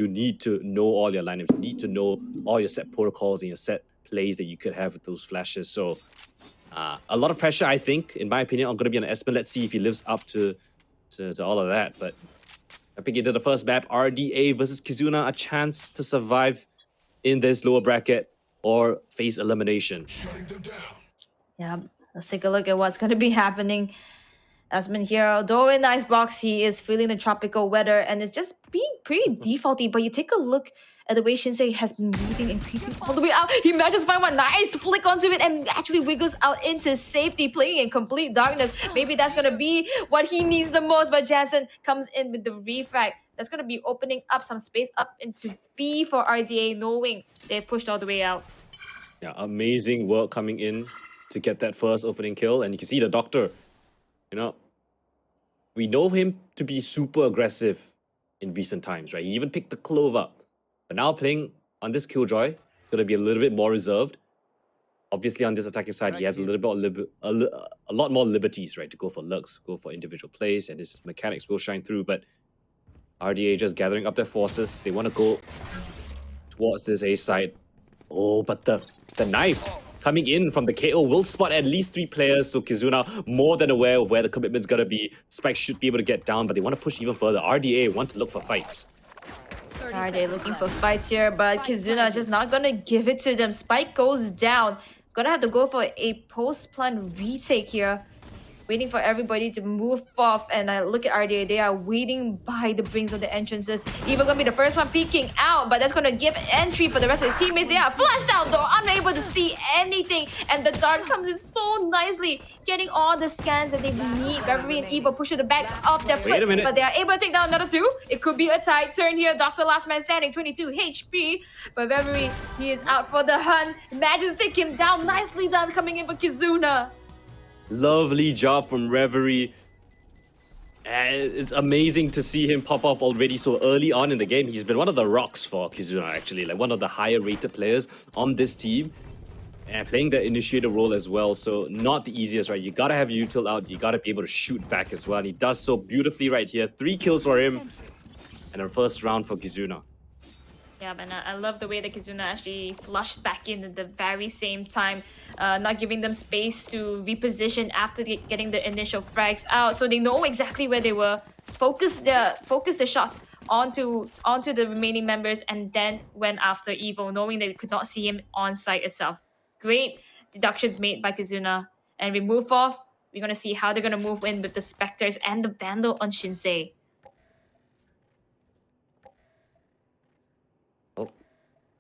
you need to know all your lineups. You need to know all your set protocols and your set plays that you could have with those flashes. So a lot of pressure, I think, in my opinion, going to be on Espen. Let's see if he lives up to all of that. But jumping into the first map, RDA versus Kizuna, a chance to survive in this lower bracket or face elimination. Yeah, let's take a look at what's going to be happening. Aspen here, although in Icebox, he is feeling the tropical weather and it's just being pretty defaulty. But you take a look at the way Shinsei has been moving and creeping all the way out. He manages to find one nice flick onto it and actually wiggles out into safety, playing in complete darkness. Maybe that's going to be what he needs the most. But Jansen comes in with the refrag. That's going to be opening up some space up into B for RDA, knowing they've pushed all the way out. Yeah, amazing work coming in to get that first opening kill. And you can see the Doctor. You know, we know him to be super aggressive in recent times, right? He even picked the Clove up. But now playing on this Killjoy, going to be a little bit more reserved. Obviously, on this attacking side, he has a lot more liberties, right? To go for lurks, go for individual plays, and his mechanics will shine through. But RDA just gathering up their forces. They want to go towards this A side. Oh, but the knife coming in from the KO will spot at least 3 players, so Kizuna more than aware of where the commitment's gonna be. Spike should be able to get down, but they want to push even further. RDA want to look for fights. RDA looking for fights here, but Kizuna just not gonna give it to them. Spike goes down. Gonna have to go for a post-plant retake here. Waiting for everybody to move off, and I look at RDA, they are waiting by the brings of the entrances. Eva gonna be the first one peeking out, but that's gonna give entry for the rest of his teammates. They are flashed out though, unable to see anything, and the dart comes in so nicely, getting all the scans that they need. Reverie and Eva push to the back of their foot, but they are able to take down another 2. It could be a tight turn here. Doctor last man standing, 22 HP, but Reverie, he is out for the hunt. Imagine take him down, nicely done coming in for Kizuna. Lovely job from Reverie. And it's amazing to see him pop off already so early on in the game. He's been one of the rocks for Kizuna, actually, like one of the higher rated players on this team. And playing the initiator role as well, so not the easiest, right? You gotta have util out, you gotta be able to shoot back as well. And he does so beautifully right here. 3 kills for him, and a first round for Kizuna. Yeah, and I love the way that Kizuna actually flushed back in at the very same time, not giving them space to reposition after getting the initial frags out, so they know exactly where they were. Focus the shots onto the remaining members, and then went after Evo, knowing they could not see him on site itself. Great deductions made by Kizuna, and we move off. We're gonna see how they're gonna move in with the Spectres and the Vandal on Shinsei.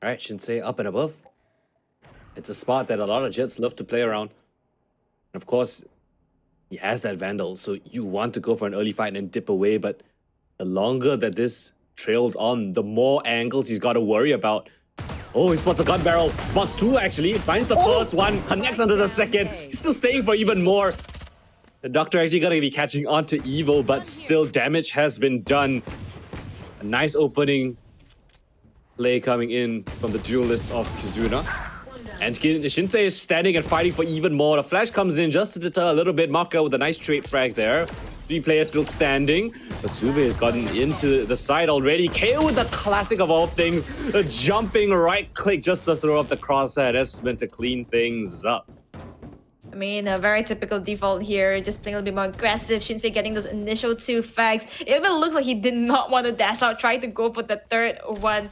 All right, Shinsei up and above. It's a spot that a lot of Jets love to play around. And of course, he has that Vandal, so you want to go for an early fight and then dip away, but the longer that this trails on, the more angles he's got to worry about. Oh, he spots a gun barrel. Spots 2, actually. Finds the first one, connects onto the second. He's still staying for even more. The Doctor actually going to be catching onto Evo, but still damage has been done. A nice opening play coming in from the duelists of Kizuna. And Shinsei is standing and fighting for even more. The flash comes in just to deter a little bit. Maka with a nice straight frag there. 3 players still standing. Asube has gotten into the side already. KO with the classic of all things. A jumping right click just to throw up the crosshair. That's meant to clean things up. I mean, a very typical default here, just playing a little bit more aggressive. Shinsei getting those initial 2 frags. It even looks like he did not want to dash out, trying to go for the 3rd one.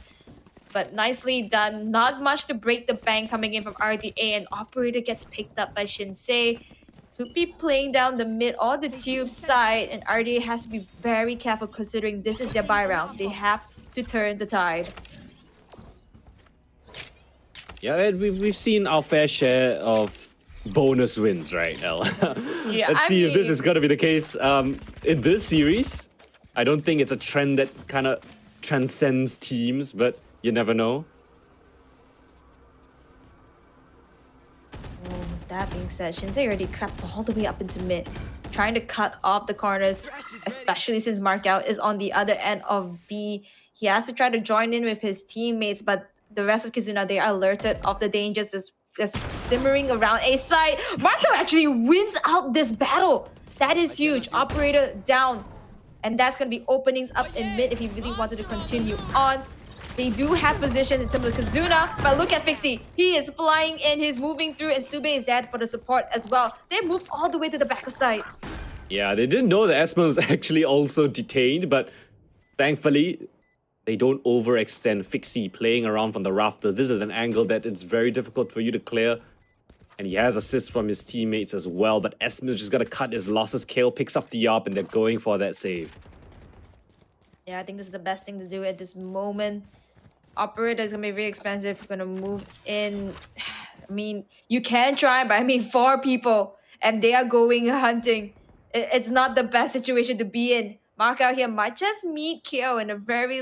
But nicely done. Not much to break the bank coming in from RDA, and Operator gets picked up by Shinsei. Could be playing down the mid or the tube side, and RDA has to be very careful considering this is their buy round. They have to turn the tide. Yeah, we've seen our fair share of bonus wins, right, El? Yeah, Let's see if this is going to be the case in this series. I don't think it's a trend that kind of transcends teams, but you never know. With that being said, Shinsei already crept all the way up into mid, trying to cut off the corners, especially since Markout is on the other end of B. He has to try to join in with his teammates, but the rest of Kizuna, they are alerted of the dangers that's simmering around A side. Markout actually wins out this battle. That is huge. Operator down. And that's going to be openings up in mid if he really wanted to continue on. They do have position in terms of Kizuna, but look at Fixie. He is flying in, he's moving through, and Sube is there for the support as well. They move all the way to the back of side. Yeah, they didn't know that Esma was actually also detained, but thankfully, they don't overextend Fixie playing around from the rafters. This is an angle that it's very difficult for you to clear. And he has assists from his teammates as well, but Esma's just gotta cut his losses. Kale picks up the AWP and they're going for that save. Yeah, I think this is the best thing to do at this moment. Operator is gonna be very expensive. You're gonna move in. I mean, you can try, but I mean, 4 people and they are going hunting. It's not the best situation to be in. Mark out here might just meet KO in a very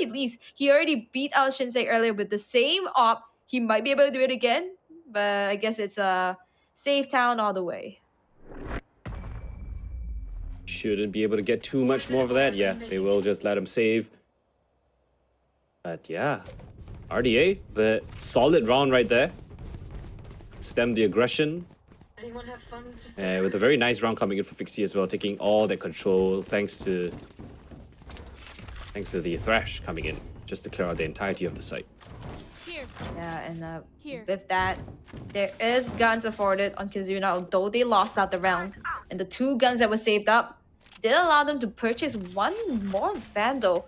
least. He already beat out Shinsei earlier with the same op. He might be able to do it again, but I guess it's a safe town all the way. Shouldn't be able to get too much more of that. Yeah, they will just let him save. But yeah, RDA, the solid round right there. Stem the aggression. Anyone have funds to spare? With a very nice round coming in for Fixie as well, taking all that control thanks to the Thrash coming in just to clear out the entirety of the site. Yeah, and Here. with that, there is guns afforded on Kizuna, although they lost out the round. And the 2 guns that were saved up did allow them to purchase 1 more Vandal.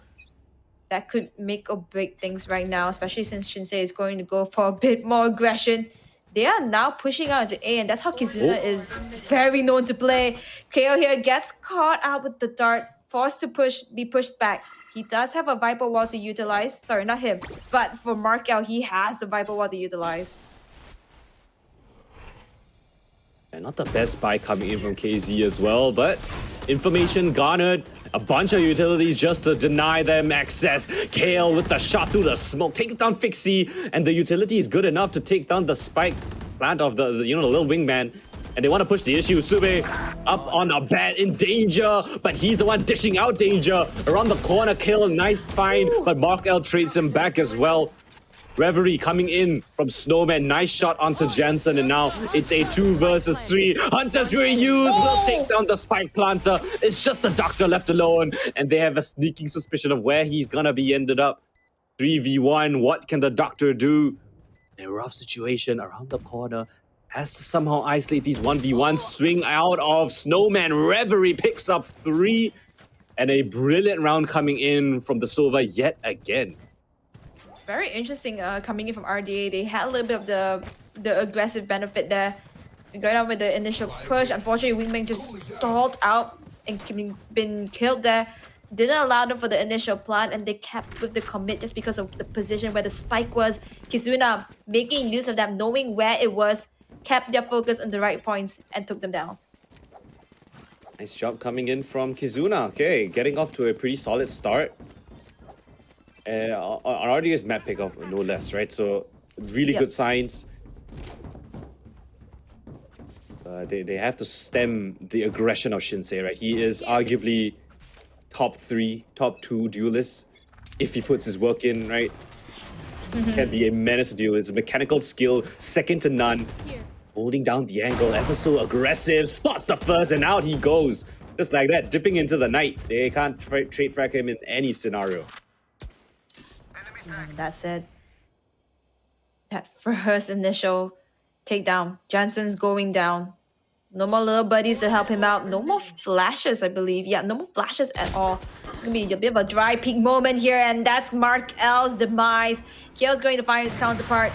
That could make or break things right now, especially since Shinsei is going to go for a bit more aggression. They are now pushing out into A, and that's how Kizuna is very known to play. KO here gets caught out with the dart, forced to be pushed back. He does have a Viper Wall to utilize. Sorry, not him. But for Markout, he has the Viper Wall to utilize. And not the best buy coming in from KZ as well, but information garnered. A bunch of utilities just to deny them access. Kale with the shot through the smoke, takes down Fixie, and the utility is good enough to take down the spike plant of the little wingman. And they want to push the issue. Sube up on a bat in danger, but he's the one dishing out danger. Around the corner, Kill, nice find, but Mark L trades him back as well. Reverie coming in from Snowman, nice shot onto Jansen, and now it's a 2 versus 3. Hunters reused, will take down the spike planter. It's just the Doctor left alone, and they have a sneaking suspicion of where he's gonna be ended up. 3v1, what can the Doctor do? In a rough situation around the corner, has to somehow isolate these 1v1s, swing out of Snowman. Reverie picks up 3, and a brilliant round coming in from the Sova yet again. Very interesting coming in from RDA. They had a little bit of the aggressive benefit there. Going on with the initial push. Unfortunately, Wingman just stalled out and been killed there. Didn't allow them for the initial plant, and they kept with the commit just because of the position where the spike was. Kizuna making use of that, knowing where it was, kept their focus on the right points and took them down. Nice job coming in from Kizuna. Okay, getting off to a pretty solid start. On RDA's map pick off, no less, right? So really good signs. They have to stem the aggression of Shinsei, right? He is arguably top 3, top 2 duelist if he puts his work in, right? Can be a menace to deal with. It's a mechanical skill, second to none. Holding down the angle, ever so aggressive, spots the first, and out he goes. Just like that, dipping into the night. They can't trade frag him in any scenario. And that's it. That first initial takedown. Jansen's going down. No more little buddies to help him out. No more flashes, I believe. Yeah, no more flashes at all. It's gonna be a bit of a dry peak moment here, and that's Mark L's demise. Kale's going to find his counterpart.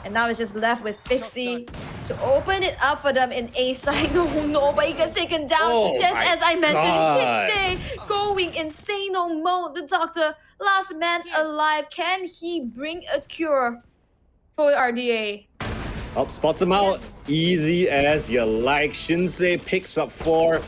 And now it's just left with Fixie to open it up for them in A side. Oh no, but he gets taken down. Just as I mentioned, Fixie going insane mode. The Doctor, last man alive. Can he bring a cure for RDA? Oh, spots him out. Easy as you like. Shinsei picks up 4.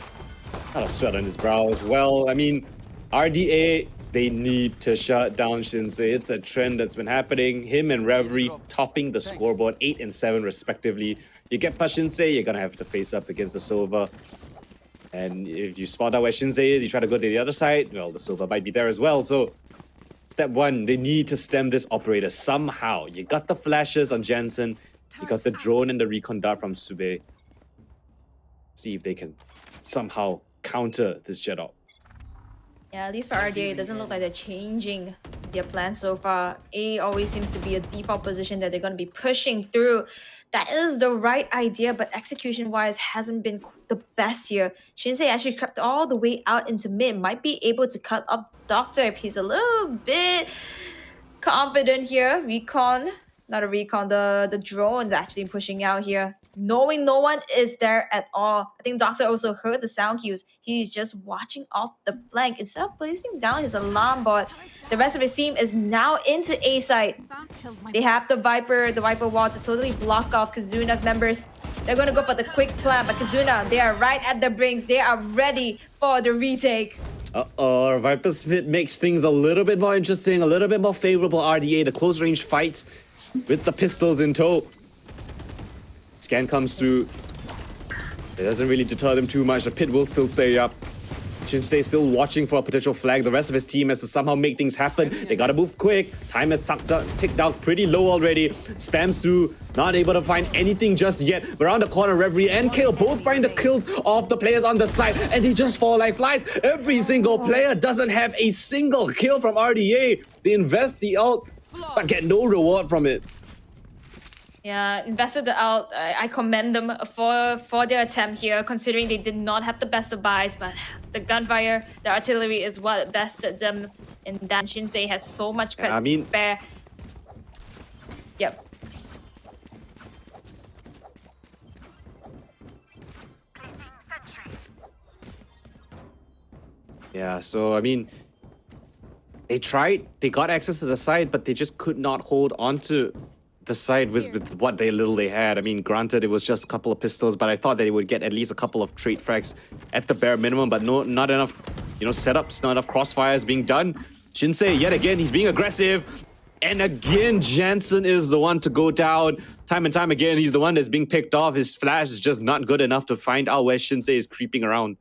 Got a sweat on his brow as well. I mean, RDA, they need to shut down Shinsei. It's a trend that's been happening. Him and Reverie topping the scoreboard, 8 and 7 respectively. You get past Shinsei, you're gonna have to face up against the Sova. And if you spot out where Shinsei is, you try to go to the other side, well, the Sova might be there as well. So, step 1, they need to stem this operator somehow. You got the flashes on Jansen. You got the drone and the recon dart from Sube. See if they can somehow counter this jet op. Yeah, at least for RDA, it doesn't look like they're changing their plan so far. A always seems to be a default position that they're going to be pushing through. That is the right idea, but execution-wise hasn't been the best here. Shinsei actually crept all the way out into mid. Might be able to cut up Doctor if he's a little bit confident here. Not a recon, the drone's actually pushing out here. Knowing no one is there at all. I think Doctor also heard the sound cues. He's just watching off the flank. Instead of placing down his alarm bot, the rest of his team is now into A site. They have the Viper wall to totally block off Kizuna's members. They're gonna go for the quick plan, but Kizuna, they are right at the brinks. They are ready for the retake. Viper Smith makes things a little bit more interesting, a little bit more favorable. RDA, the close range fights with the pistols in tow. Scan comes through. It doesn't really deter them too much. The pit will still stay up. Shinsei still watching for a potential flag. The rest of his team has to somehow make things happen. They gotta move quick. Time has ticked out pretty low already. Spams through. Not able to find anything just yet. But around the corner, Reve and Kale both find the kills of the players on the side. And they just fall like flies. Every single player doesn't have a single kill from RDA. They invest the ult, but get no reward from it. Yeah, invested the ult. I commend them for their attempt here, considering they did not have the best of buys, but the gunfire, the artillery is what bested them. And that Shinsei has so much credit to spare. Yep. Yeah, so I mean, they tried, they got access to the side, but they just could not hold on to the side with what little they had. I mean, granted, it was just a couple of pistols, but I thought that they would get at least a couple of trade frags at the bare minimum, but no, not enough, setups, not enough crossfires being done. Shinsei, yet again, he's being aggressive. And again, Jansen is the one to go down. Time and time again, he's the one that's being picked off. His flash is just not good enough to find out where Shinsei is creeping around.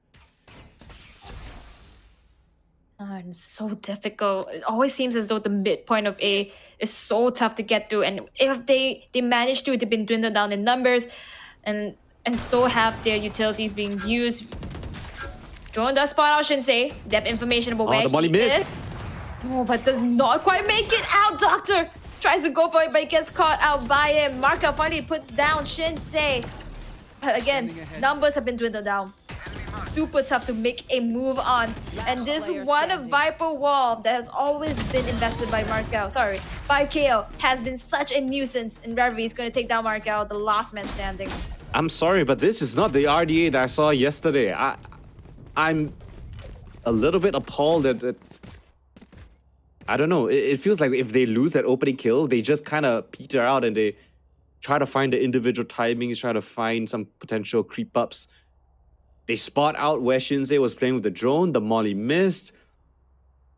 And it's so difficult. It always seems as though the midpoint of A is so tough to get through. And if they manage to, they've been dwindled down in numbers, and so have their utilities being used. Drone does spot out Shinsei. They have information about where he is. Oh, but does not quite make it out. Doctor tries to go for it, but he gets caught out by him. Marka finally puts down Shinsei. But again, numbers have been dwindled down. Super tough to make a move on. And this one Viper wall that has always been invested by by KO has been such a nuisance. And Reve is going to take down Markel, the last man standing. I'm sorry, but this is not the RDA that I saw yesterday. I'm a little bit appalled that I don't know. It feels like if they lose that opening kill, they just kind of peter out and they try to find the individual timings, try to find some potential creep ups. They spot out where Shinsei was playing with the drone. The molly missed.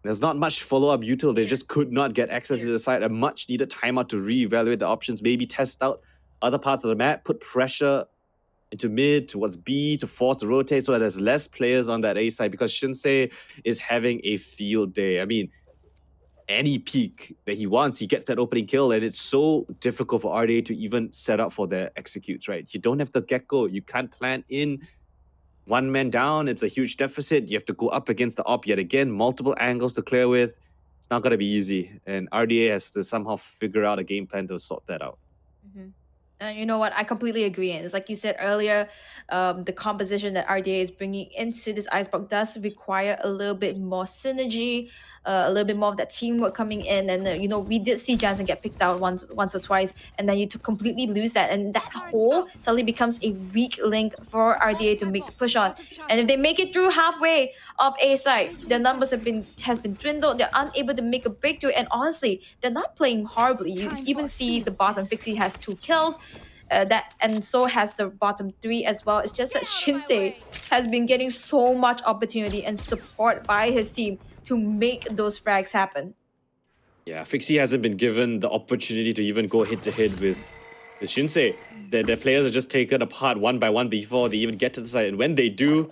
There's not much follow-up util. They just could not get access to the site. A much needed timeout to reevaluate the options. Maybe test out other parts of the map. Put pressure into mid, towards B, to force the rotate so that there's less players on that A side. Because Shinsei is having a field day. I mean, any peak that he wants, he gets that opening kill. And it's so difficult for RDA to even set up for their executes, right? You don't have the get-go. You can't plan in. One man down, it's a huge deficit. You have to go up against the op yet again. Multiple angles to clear with. It's not going to be easy. And RDA has to somehow figure out a game plan to sort that out. You know what? I completely agree. And it's like you said earlier, the composition that RDA is bringing into this Icebox does require a little bit more synergy, a little bit more of that teamwork coming in. And, we did see Jansen get picked out once or twice, and then you completely lose that. And that hole suddenly becomes a weak link for RDA to make the push on. And if they make it through halfway of A side, their numbers has been dwindled. They're unable to make a breakthrough. And honestly, they're not playing horribly. You even see the bottom. Fixie has 2 kills. And so has the bottom 3 as well. It's just that Shinsei has been getting so much opportunity and support by his team to make those frags happen. Yeah, Fixie hasn't been given the opportunity to even go head-to-head with Shinsei. Their players are just taken apart one by one before they even get to the side. And when they do,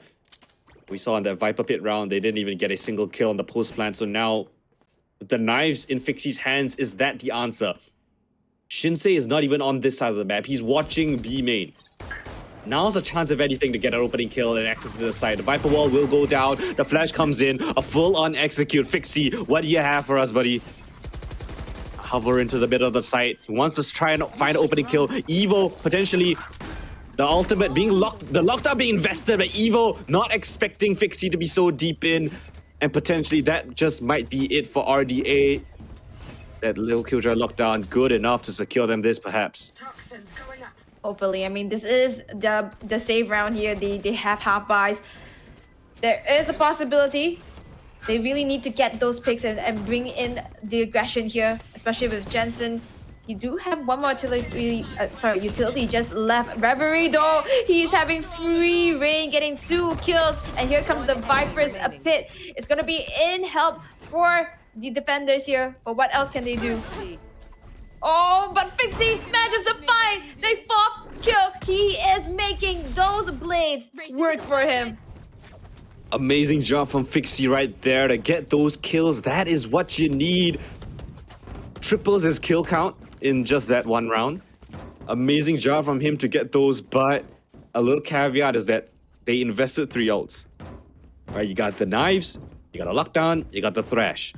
we saw in that Viper pit round, they didn't even get a single kill on the post plant. So now, with the knives in Fixie's hands, is that the answer? Shinsei is not even on this side of the map. He's watching B main. Now's a chance of anything to get an opening kill and access to the side. The Viper wall will go down. The flash comes in. A full-on execute. Fixie, what do you have for us, buddy? cover into the middle of the site. He wants to try and find an opening kill. Evo potentially the ultimate being locked, the lockdown being invested, but Evo not expecting Fixie to be so deep in, and potentially that just might be it for RDA. That little Killjoy lockdown good enough to secure them this perhaps. Toxins going up. Hopefully, I mean, this is the save round here. They have half buys. There is a possibility. They really need to get those picks and bring in the aggression here, especially with Jensen. You do have one more utility just left. Reverie though, he's having free reign, getting 2 kills. And here comes the Vipers a pit. It's gonna be in help for the defenders here. But what else can they do? Oh, but Fixie manages to find the 4th kill. He is making those blades work for him. Amazing job from Fixie right there to get those kills. That is what you need. Triples his kill count in just that one round. Amazing job from him to get those, but a little caveat is that they invested 3 ults. Right, you got the knives, you got a lockdown, you got the thrash.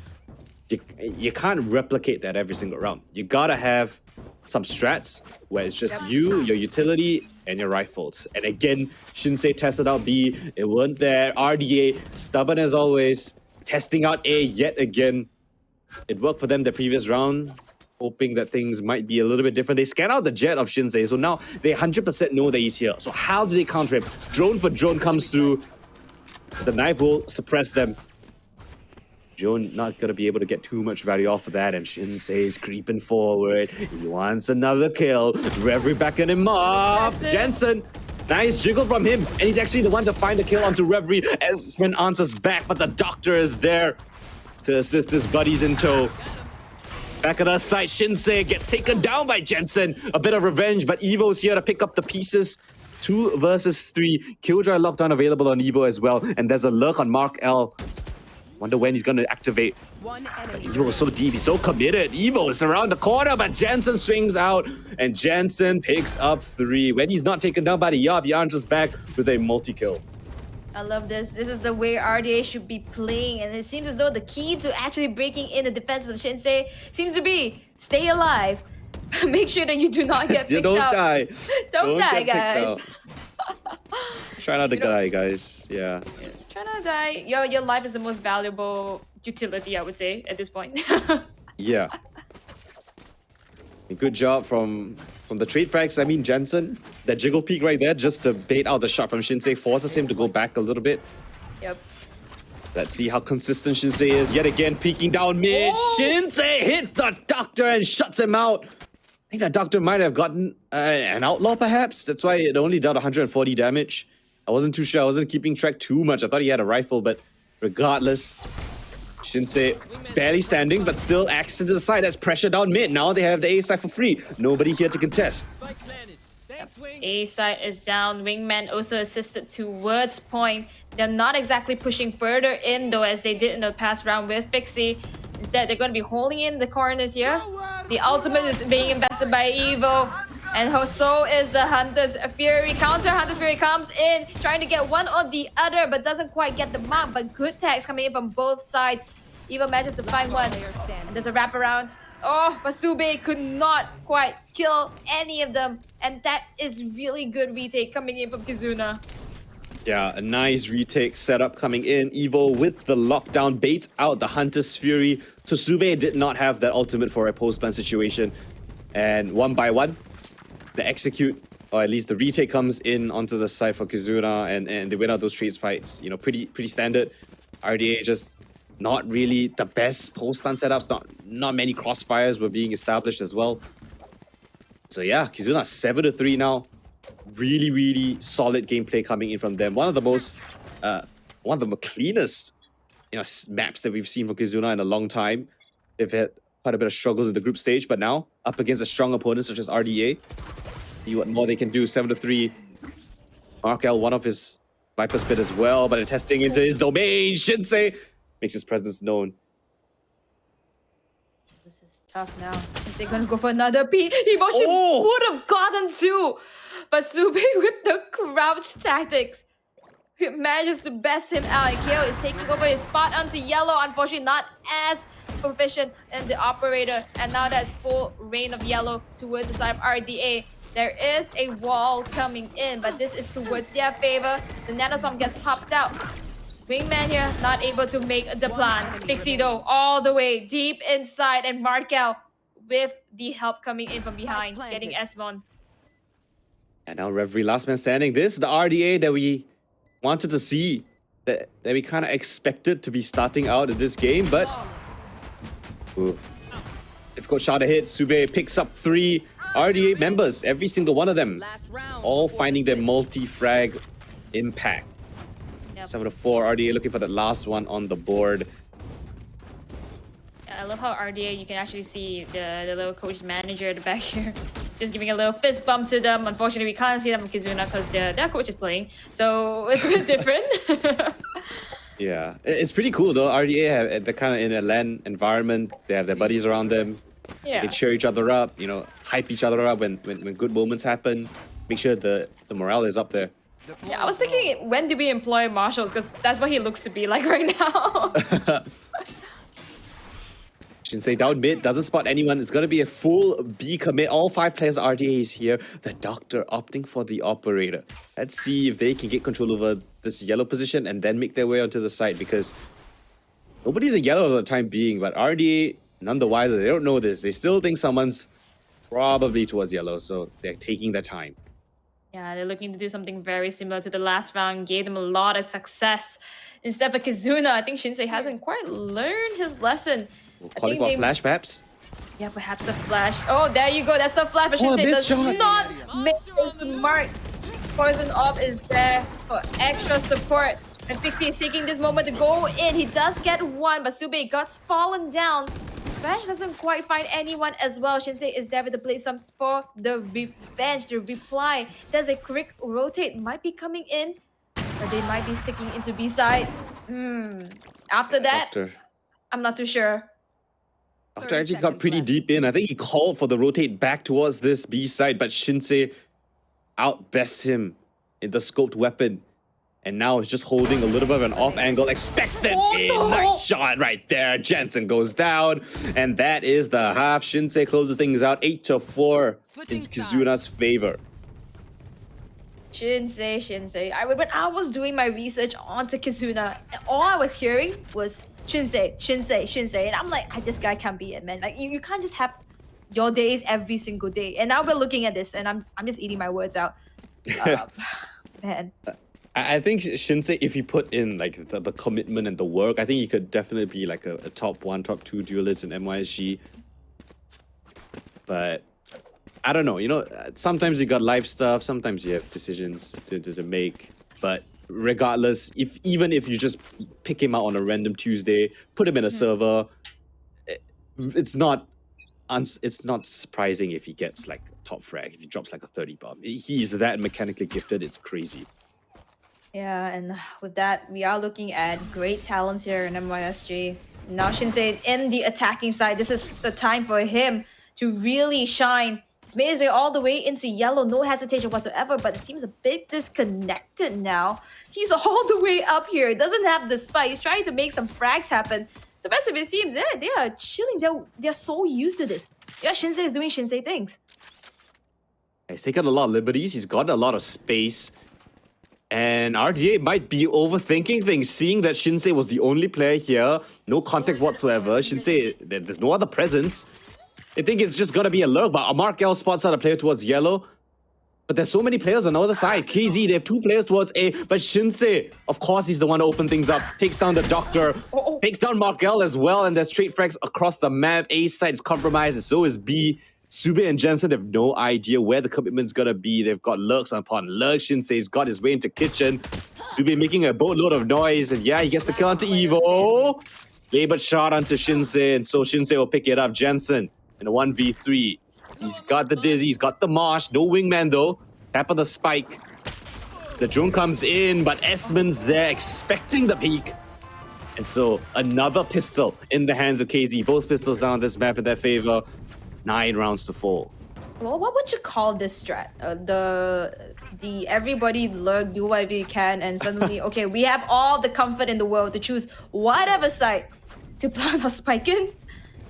You can't replicate that every single round. You gotta have some strats where it's just you, your utility, and your rifles. And again, Shinsei tested out B, it weren't there. RDA, stubborn as always, testing out A yet again. It worked for them the previous round, hoping that things might be a little bit different. They scan out the jet of Shinsei, so now they 100% know that he's here. So how do they counter him? Drone for drone comes through. The knife will suppress them. Joan not gonna be able to get too much value off of that, and Shinsei's creeping forward. He wants another kill. Reverie backing him up. Jensen, nice jiggle from him, and he's actually the one to find the kill onto Reverie as Sven answers back, but the doctor is there to assist his buddies in tow. Back at our site, Shinsei gets taken down by Jensen. A bit of revenge, but Evo's here to pick up the pieces. 2 versus 3. Killjoy lockdown available on Evo as well, and there's a lurk on Mark L. Wonder when he's gonna activate. Evo is so deep, he's so committed. Evo is around the corner, but Jensen swings out, and Jensen picks up 3. When he's not taken down by the Yarb, Yarn's just back with a multi-kill. I love this. This is the way RDA should be playing, and it seems as though the key to actually breaking in the defense of Shinsei seems to be stay alive. Make sure that you do not get picked Don't up. die. Don't die, get guys. picked out. Try not to die, guys. Yeah. Try not to die. Your life is the most valuable utility, I would say, at this point. Yeah. Good job from the trade frags. I mean, Jensen, that jiggle peek right there just to bait out the shot from Shinsei, forces him to go back a little bit. Yep. Let's see how consistent Shinsei is. Yet again, peeking down mid. Oh! Shinsei hits the doctor and shuts him out. I think that doctor might have gotten an outlaw, perhaps. That's why it only dealt 140 damage. I wasn't too sure. I wasn't keeping track too much. I thought he had a rifle, but regardless, Shinsei barely standing, but still axed into the side. That's pressure down mid. Now they have the A side for free. Nobody here to contest. A side is down. Wingman also assisted towards point. They're not exactly pushing further in though, as they did in the past round with Fixie. Instead, they're going to be holding in the corners here. The ultimate is being invested by Evo. And so is the Hunter's Fury. Counter Hunter's Fury comes in, trying to get one or the other, but doesn't quite get the mark. But good tags coming in from both sides. Evo manages to find one. And there's a wraparound. Oh, but Sube could not quite kill any of them. And that is really good retake coming in from Kizuna. Yeah, a nice retake setup coming in. Evo with the lockdown baits out the Hunter's Fury. So Sube did not have that ultimate for a post-plan situation. And one by one, the execute, or at least the retake comes in onto the side for Kizuna, and they win out those trades fights. You know, pretty standard. RDA just not really the best post-plan setups. Not many crossfires were being established as well. So yeah, Kizuna 7-3 now. Really solid gameplay coming in from them. One of the cleanest, maps that we've seen from Kizuna in a long time. They've had quite a bit of struggles in the group stage, but now up against a strong opponent such as RDA, see what more they can do. 7-3. Mark L, one of his Viper Spit as well, but testing into his domain. Shinsei makes his presence known. This is tough now. Is they gonna go for another P? Emotion would have gotten 2. But Sube with the crouch tactics manages to best him out. And KO is taking over his spot onto yellow. Unfortunately, not as proficient in the operator, and now that's full rain of yellow towards the side of RDA. There is a wall coming in, but this is towards their favor. The nanoswarm gets popped out. Wingman here not able to make the plan. Pixie though all the way deep inside, and Markel with the help coming in from behind, getting Esmond. And now Reverie, last man standing. This is the RDA that we wanted to see, that we kind of expected to be starting out in this game, but ooh, difficult shot ahead. Sube picks up 3 RDA members, every single one of them, all finding their multi-frag impact. Yep. 7 to 4, RDA looking for that last one on the board. I love how RDA, you can actually see the little coach manager at the back here. Just giving a little fist bump to them. Unfortunately, we can't see them from Kizuna because their coach is playing. So it's a bit different. Yeah, it's pretty cool though. RDA have they're kind of in a LAN environment. They have their buddies around them. Yeah. They cheer each other up, you know, hype each other up when good moments happen. Make sure the morale is up there. Yeah, I was thinking, when do we employ marshals? Because that's what he looks to be like right now. Shinsei down mid, doesn't spot anyone. It's going to be a full B commit. All 5 players RDA is here. The doctor opting for the operator. Let's see if they can get control over this yellow position and then make their way onto the side, because nobody's in yellow at the time being, but RDA, none the wiser. They don't know this. They still think someone's probably towards yellow, so they're taking their time. Yeah, they're looking to do something very similar to the last round. Gave them a lot of success. Instead of Kizuna, I think Shinsei hasn't quite learned his lesson. Calling for flash, perhaps? Yeah, perhaps a flash. Oh, there you go. That's the flash. But Shinsei does not make the mark. Poison Orb is there for extra support. And Pixie is taking this moment to go in. He does get one, but Sube Guts fallen down. Thrash doesn't quite find anyone as well. Shinsei is there with the play some for the revenge, the reply. There's a quick rotate, might be coming in, but they might be sticking into B side. After that, Doctor. I'm not too sure. Doctor actually got pretty deep in. I think he called for the rotate back towards this B side, but Shinsei outbests him in the scoped weapon. And now he's just holding a little bit of an off angle. Expects them in. No. Nice shot right there. Jensen goes down. And that is the half. Shinsei closes things out 8 to 4 in Kizuna's favor. Shinsei. When I was doing my research onto Kizuna, all I was hearing was Shinsei. And I'm like, this guy can't be it, man. Like, you can't just have your days every single day. And now we're looking at this, and I'm just eating my words out. Man. I think Shinsei, if he put in like the commitment and the work, I think he could definitely be like a top 1, top 2 duelist in MYSG. But I don't know, you know, sometimes you got life stuff, sometimes you have decisions to make. But regardless, even if you just pick him out on a random Tuesday, put him in a server, it's not surprising if he gets like top frag, if he drops like a 30 bomb. He's that mechanically gifted, it's crazy. Yeah, and with that, we are looking at great talents here in MYSG. Now Shinsei in the attacking side, this is the time for him to really shine. He's made his way all the way into yellow, no hesitation whatsoever, but it seems a bit disconnected now. He's all the way up here, doesn't have the spike. He's trying to make some frags happen. The rest of his teams, they are chilling. They're so used to this. Yeah, Shinsei is doing Shinsei things. He's taken a lot of liberties. He's got a lot of space. And RDA might be overthinking things, seeing that Shinsei was the only player here. No contact whatsoever. Shinsei, there's no other presence. I think it's just gonna be a lurk, but Markel spots out a player towards yellow. But there's so many players on the other side. KZ, they have 2 players towards A, but Shinsei, of course, he's the one to open things up. Takes down the Doctor, takes down Markel as well, and there's straight frags across the map. A side is compromised, and so is B. Sube and Jensen have no idea where the commitment's gonna be. They've got lurks upon lurks. Shinsei's got his way into kitchen. Sube making a boatload of noise, and yeah, he gets the kill onto Evo. Labored shot onto Shinsei, and so Shinsei will pick it up. Jensen in a 1v3. He's got the Dizzy, he's got the Marsh. No wingman though. Tap on the spike. The drone comes in, but Esmond's there expecting the peak. And so another pistol in the hands of KZ. Both pistols down this map in their favor. 9 rounds to 4. Well, what would you call this strat? The everybody lurk, do whatever you can, and suddenly, okay, we have all the comfort in the world to choose whatever side to plant our spike in.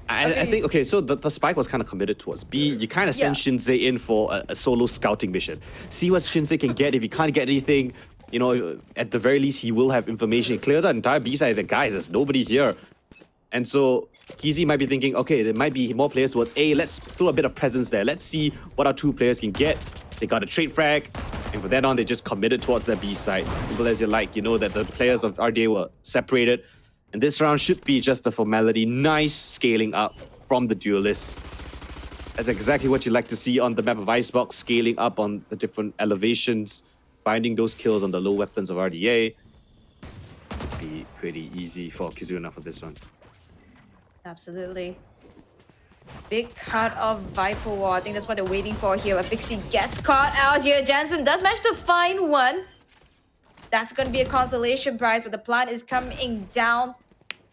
I think, okay, so the spike was kind of committed towards B. You kind of send Shinsei in for a solo scouting mission. See what Shinsei can get. If he can't get anything, you know, at the very least, he will have information. Clear the entire B side. The guys, there's nobody here. And so Kizi might be thinking, okay, there might be more players towards A. Let's throw a bit of presence there. Let's see what our two players can get. They got a trade frag. And from then on, they just committed towards the B side. Simple as you like. You know that the players of RDA were separated. And this round should be just a formality. Nice scaling up from the duelists. That's exactly what you like to see on the map of Icebox, scaling up on the different elevations, finding those kills on the low weapons of RDA. Would be pretty easy for Kizuna for this one. Absolutely. Big cut of Viper Wall. I think that's what they're waiting for here. But Pixie gets caught out here. Jansen does manage to find one. That's going to be a consolation prize, but the plant is coming down.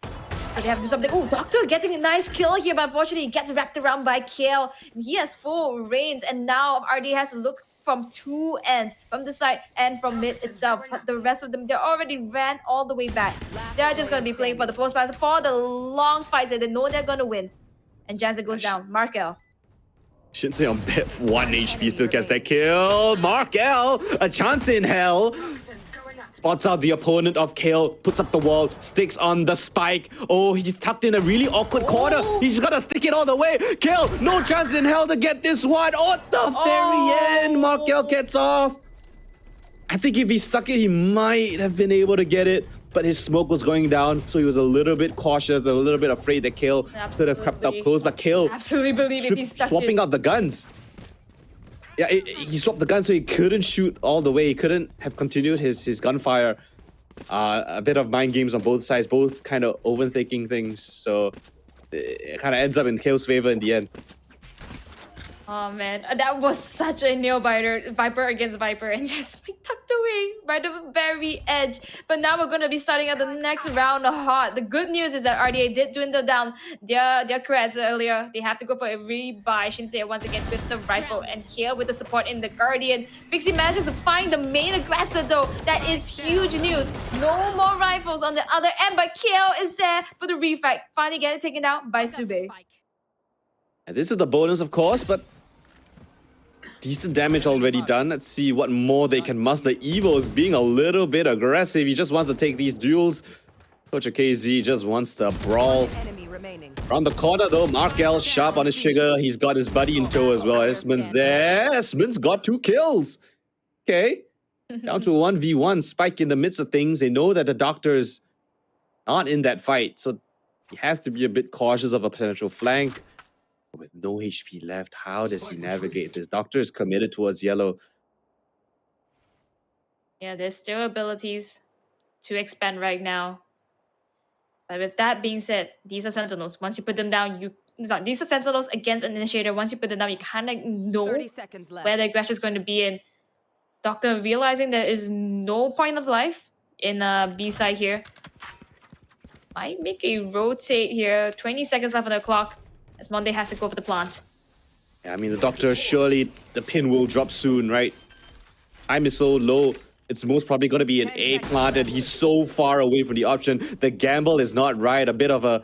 So they have to do something. Oh, Doctor getting a nice kill here, but unfortunately he gets wrapped around by Kale. He has full reins, and now RD has to look from two ends, from the side and from mid itself. But the rest of them, they already ran all the way back. They're just going to be playing for the post pass for the long fights, and they know they're going to win. And Jansen goes down. Markel. Shinsei on bit 1 HP still gets that kill. Markel, a chance in hell. Spots out the opponent of Kale, puts up the wall, sticks on the spike. Oh, he's tucked in a really awkward corner. He's gotta stick it all the way. Kale, no chance in hell to get this one. Oh, at the very end, Markel gets off. I think if he stuck it, he might have been able to get it. But his smoke was going down, so he was a little bit cautious, a little bit afraid that Kale could have crept up close. But Kale absolutely believe if he stuck swapping out the guns. Yeah, he swapped the gun so he couldn't shoot all the way. He couldn't have continued his gunfire. A bit of mind games on both sides, both kind of overthinking things. So it kind of ends up in Kale's favor in the end. Oh man, that was such a nail biter, Viper against Viper, and just tucked away right at the very edge. But now we're going to be starting out the next round hot. The good news is that RDA did dwindle down their creds earlier. They have to go for a rebuy. Shinsei once again with the rifle, and Kale with the support in the Guardian. Pixie manages to find the main aggressor though. That is huge news. No more rifles on the other end, but Kale is there for the refrag. Finally getting taken down by Sube. And this is the bonus, of course, but decent damage already done. Let's see what more they can muster. Evo is being a little bit aggressive. He just wants to take these duels. Coach KZ just wants to brawl. Around the corner though, Markel sharp on his trigger. He's got his buddy in tow as well. Esmond's there. Esmond's got 2 kills. Okay. Down to 1v1. Spike in the midst of things. They know that the doctor is not in that fight. So he has to be a bit cautious of a potential flank. With no HP left, how does he navigate this? Doctor is committed towards yellow. Yeah, there's still abilities to expand right now. But with that being said, these are Sentinels. Once you put them down, these are Sentinels against an Initiator. Once you put them down, you kind of know where the aggression is going to be in. Doctor realizing there is no point of life in B side here. Might make a rotate here. 20 seconds left on the clock. As Monday has to go for the plant. Yeah, I mean, the doctor, surely the pin will drop soon, right? Time is so low. It's most probably going to be an A plant, and he's so far away from the option. The gamble is not right. A bit of a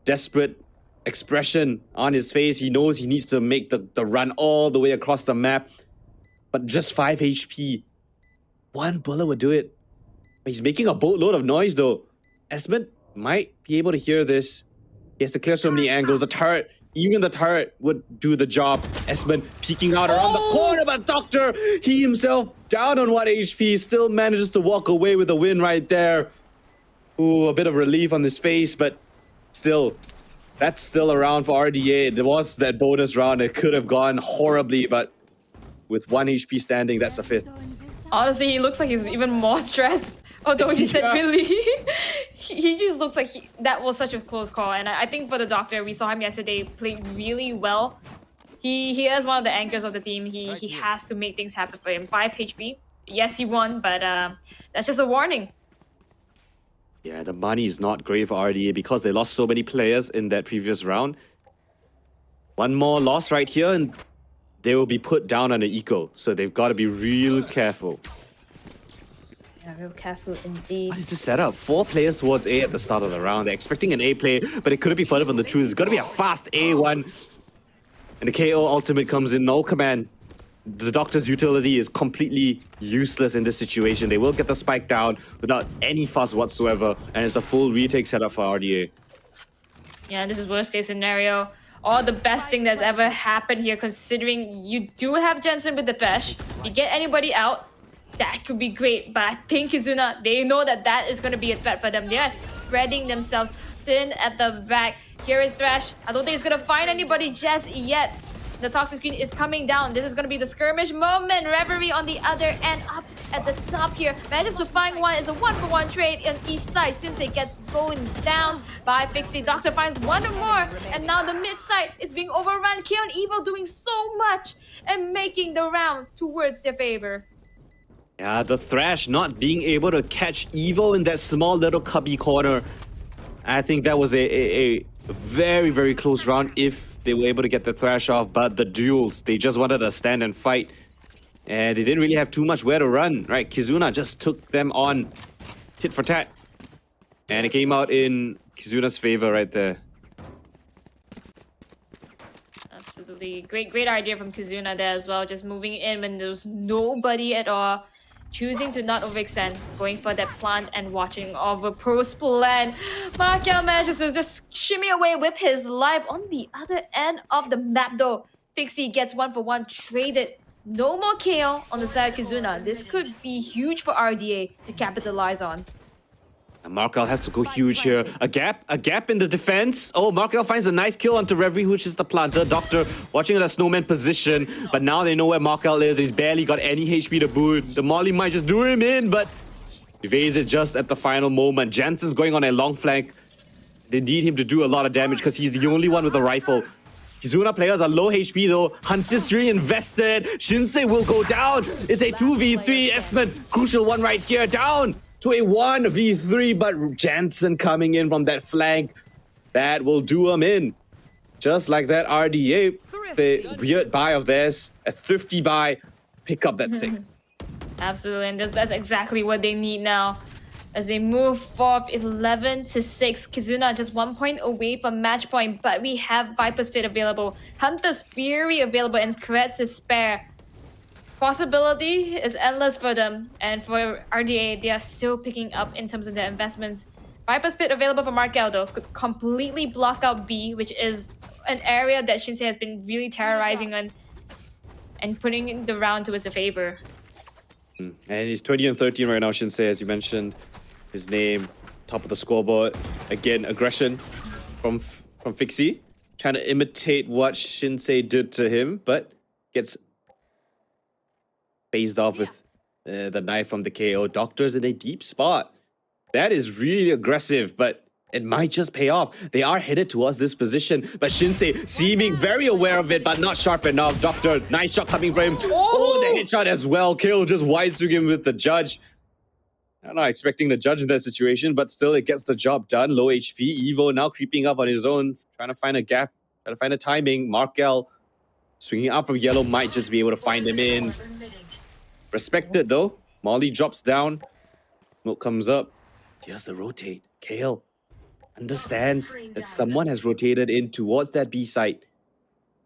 desperate expression on his face. He knows he needs to make the run all the way across the map. But just 5 HP. One bullet would do it. He's making a boatload of noise, though. Esmond might be able to hear this. He has to clear so many angles. The turret, even the turret would do the job. Esmond peeking out around the corner, but Doctor, he himself down on 1 HP, still manages to walk away with a win right there. Ooh, a bit of relief on his face, but still, that's still around for RDA. There was that bonus round. It could have gone horribly, but with 1 HP standing, that's a 5th. Honestly, he looks like he's even more stressed. Although he said really, he just looks like that was such a close call. And I think for the Doctor, we saw him yesterday play really well. He is one of the anchors of the team. He has to make things happen for him. 5 HP. Yes, he won, but that's just a warning. Yeah, the money is not great for RDA because they lost so many players in that previous round. One more loss right here, and they will be put down on an eco. So they've got to be real careful. Yeah, real careful indeed. What is this setup? 4 players towards A at the start of the round. They're expecting an A play, but it couldn't be further from the truth. It's going to be a fast A1. And the KO ultimate comes in, no command. The Doctor's utility is completely useless in this situation. They will get the spike down without any fuss whatsoever. And it's a full retake setup for RDA. Yeah, this is worst case scenario. All the best thing that's ever happened here, considering you do have Jensen with the Thresh. You get anybody out, that could be great. But I think Kizuna, they know that that is going to be a threat for them. They are spreading themselves thin at the back. Here is Thresh. I don't think he's going to find anybody just yet. The toxic screen is coming down. This is going to be the skirmish moment. Reverie on the other end, up at the top here. Manages to find one. It's a 1-for-1 trade on each side. Shinsei gets going down by Fixie. Doctor finds one more. And now the mid side is being overrun. Kyo and Evo doing so much and making the round towards their favor. Yeah, the Thrash not being able to catch Evo in that small little cubby corner. I think that was a very, very close round if they were able to get the Thrash off, but the duels, they just wanted to stand and fight. And they didn't really have too much where to run, right? Kizuna just took them on tit for tat. And it came out in Kizuna's favor right there. Absolutely. Great idea from Kizuna there as well. Just moving in when there's nobody at all. Choosing to not overextend, going for that plant and watching over pro's plan. Markel manages to just shimmy away with his life. On the other end of the map though, Fixie gets 1-for-1 traded. No more KO on the side of Kizuna. This could be huge for RDA to capitalize on. And Markel has to go huge here. A gap in the defense. Oh, Markel finds a nice kill onto Reve, which is the planter. Doctor watching the snowman position, but now they know where Markel is. He's barely got any HP to boot. The Molly might just do him in, but evades it just at the final moment. Jansen's going on a long flank. They need him to do a lot of damage because he's the only one with a rifle. Kizuna players are low HP though. Hunter's reinvested. Shinsei will go down. It's a 2v3. Esmond, crucial one right here, down to a 1v3, but Jansen coming in from that flank. That will do him in. Just like that RDA, the weird buy of theirs, a thrifty buy, pick up that 6. Absolutely, and that's exactly what they need now. As they move forward 11-6, Kizuna just 1 point away from match point, but we have Viper's Fit available, Hunter's Fury available, and Kretz' Spare. Possibility is endless for them, and for RDA, they are still picking up in terms of their investments. Viper's Pit available for Markel though, could completely block out B, which is an area that Shinsei has been really terrorizing on and putting the round to his favor. And he's 20-13 right now, Shinsei, as you mentioned. His name, top of the scoreboard. Again, aggression from Fixie, trying to imitate what Shinsei did to him, but gets phased off with the knife from the KO. Doctor's in a deep spot. That is really aggressive, but it might just pay off. They are headed towards this position, but Shinsei seeming very aware of it, but not sharp enough. Doctor, nice shot coming from him. Oh, the headshot as well. Kill just wide swing him with the judge. I'm not expecting the judge in that situation, but still it gets the job done. Low HP. Evo now creeping up on his own, trying to find a gap, trying to find a timing. Markel swinging out from yellow might just be able to find him in. Respected though. Molly drops down. Smoke comes up. He has to rotate. Kale understands that someone has rotated in towards that B site.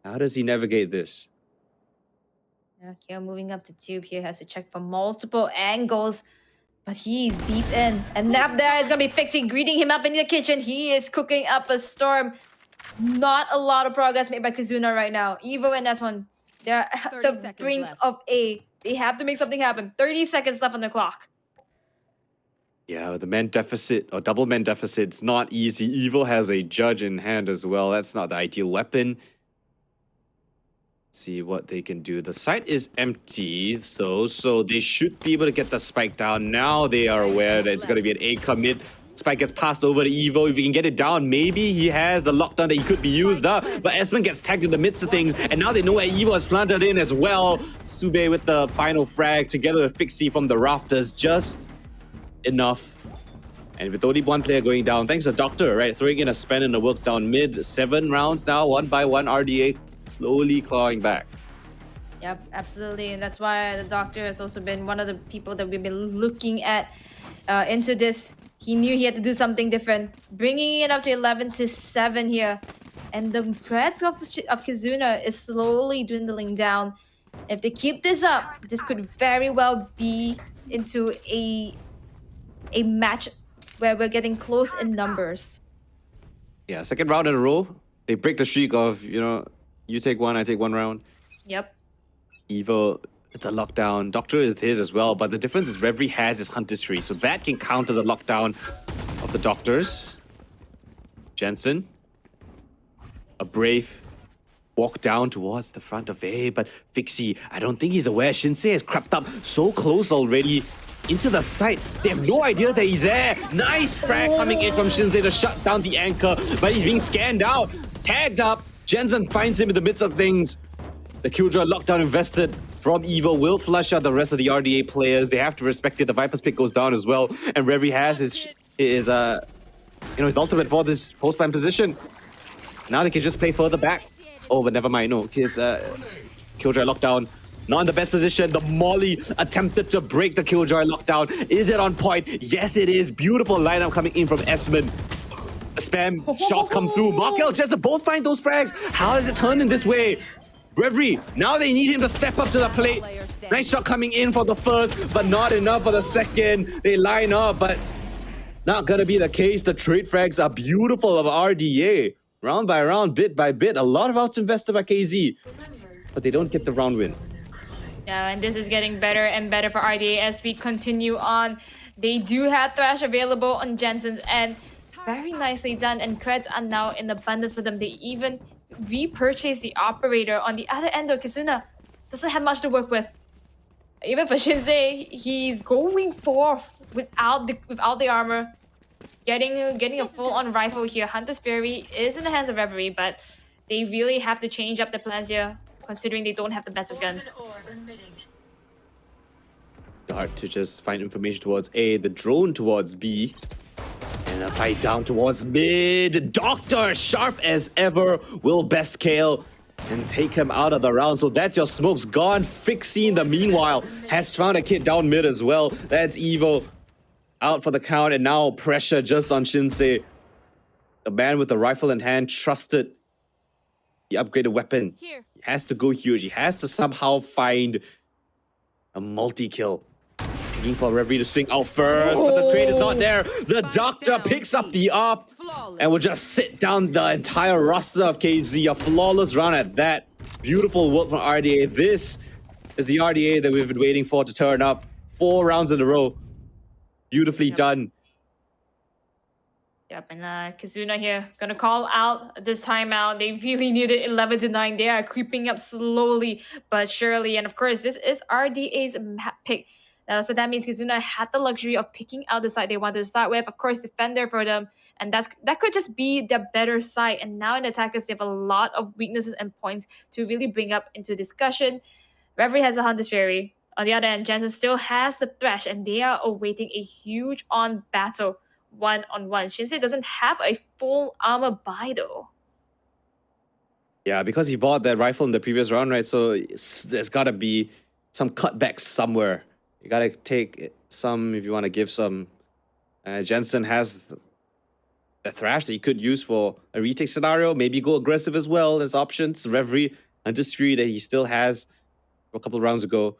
How does he navigate this? Yeah, Kyo moving up to tube here, has to check from multiple angles, but he's deep in. And Nap there is gonna be fixing, greeting him up in the kitchen. He is cooking up a storm. Not a lot of progress made by Kizuna right now. Evo and S1, they're at the brink of A. They have to make something happen. 30 seconds left on the clock. Yeah, the man deficit or double man deficit, it's not easy. Evo has a judge in hand as well. That's not the ideal weapon. See what they can do. The site is empty, so they should be able to get the spike down. Now they are aware that it's going to be an A commit. Spike gets passed over to Evo. If he can get it down, maybe he has the lockdown that he could be used up. But Esmond gets tagged in the midst of things, and now they know where Evo is planted in as well. Sube with the final frag together with Fixie from the rafters. Just enough. And with only one player going down, thanks to Doctor, right? Throwing in a spin in the works down mid. 7 rounds now, 1 by 1. RDA slowly clawing back. Yep, absolutely. And that's why the doctor has also been one of the people that we've been looking at into this. He knew he had to do something different, bringing it up to 11-7 here. And the threats of Kizuna is slowly dwindling down. If they keep this up, this could very well be into a match where we're getting close in numbers. Yeah, second round in a row. They break the streak of, you take one, I take one round. Yep. Evil with the lockdown. Doctor is his as well, but the difference is Reverie has his Hunter's Tree, so that can counter the lockdown of the Doctors. Jensen, a brave walk down towards the front of A, but Fixie, I don't think he's aware. Shinsei has crept up so close already into the site. They have no idea that he's there. Nice frag coming in from Shinsei to shut down the anchor, but he's being scanned out, tagged up. Jensen finds him in the midst of things. The Killjoy lockdown invested from Evil will flush out the rest of the RDA players. They have to respect it. The Viper's pick goes down as well, and Reverie has his ultimate for this post-plan position. Now they can just play further back. Oh, but never mind. No, his Killjoy lockdown not in the best position. The Molly attempted to break the Killjoy lockdown. Is it on point? Yes, it is. Beautiful lineup coming in from Esmond. Spam shots come through. Markel, Jester both find those frags. How does it turn in this way? Reverie, now they need him to step up to the plate. Nice shot coming in for the first, but not enough for the second. They line up, but not gonna be the case. The trade frags are beautiful of RDA. Round by round, bit by bit, a lot of outs invested by KZ, but they don't get the round win. Yeah, and this is getting better and better for RDA as we continue on. They do have Thrash available on Jensen's end. Very nicely done, and creds are now in abundance for them. They even repurchase the operator. On the other end of Kizuna doesn't have much to work with. Even for Shinsei, he's going forth without the armor, getting a full-on rifle here. Hunter's Fury is in the hands of Reverie, but they really have to change up their plans here, considering they don't have the best of guns. Hard to just find information towards A, the drone towards B. And a fight down towards mid. Doctor, sharp as ever, will best Kale and take him out of the round. So that's your smokes gone. Fixie in the meanwhile has found a kid down mid as well. That's Evo out for the count, and now pressure just on Shinsei. The man with the rifle in hand trusted the upgraded weapon. He has to go huge. He has to somehow find a multi-kill. Looking for Reverie to swing out first, but the trade is not there. The Doctor picks up the op and will just sit down the entire roster of KZ. A flawless round at that. Beautiful work from RDA. This is the RDA that we've been waiting for to turn up. 4 rounds in a row. Beautifully done. Yep, and Kizuna here gonna call out this timeout. They really needed 11-9. They are creeping up slowly but surely, and of course, this is RDA's map pick. So that means Kizuna had the luxury of picking out the side they wanted to start with. Of course, Defender for them, and that could just be the better side. And now in attackers, they have a lot of weaknesses and points to really bring up into discussion. Reverie has a Hunter's Fury. On the other hand, Jensen still has the Thresh, and they are awaiting a huge on battle one-on-one. Shinsei doesn't have a full armor buy though. Yeah, because he bought that rifle in the previous round, right? So there's got to be some cutbacks somewhere. You got to take some if you want to give some. Jensen has the Thrash that you could use for a retake scenario. Maybe go aggressive as well. There's options. Reverie, Hunter's Fury that he still has a couple of rounds ago.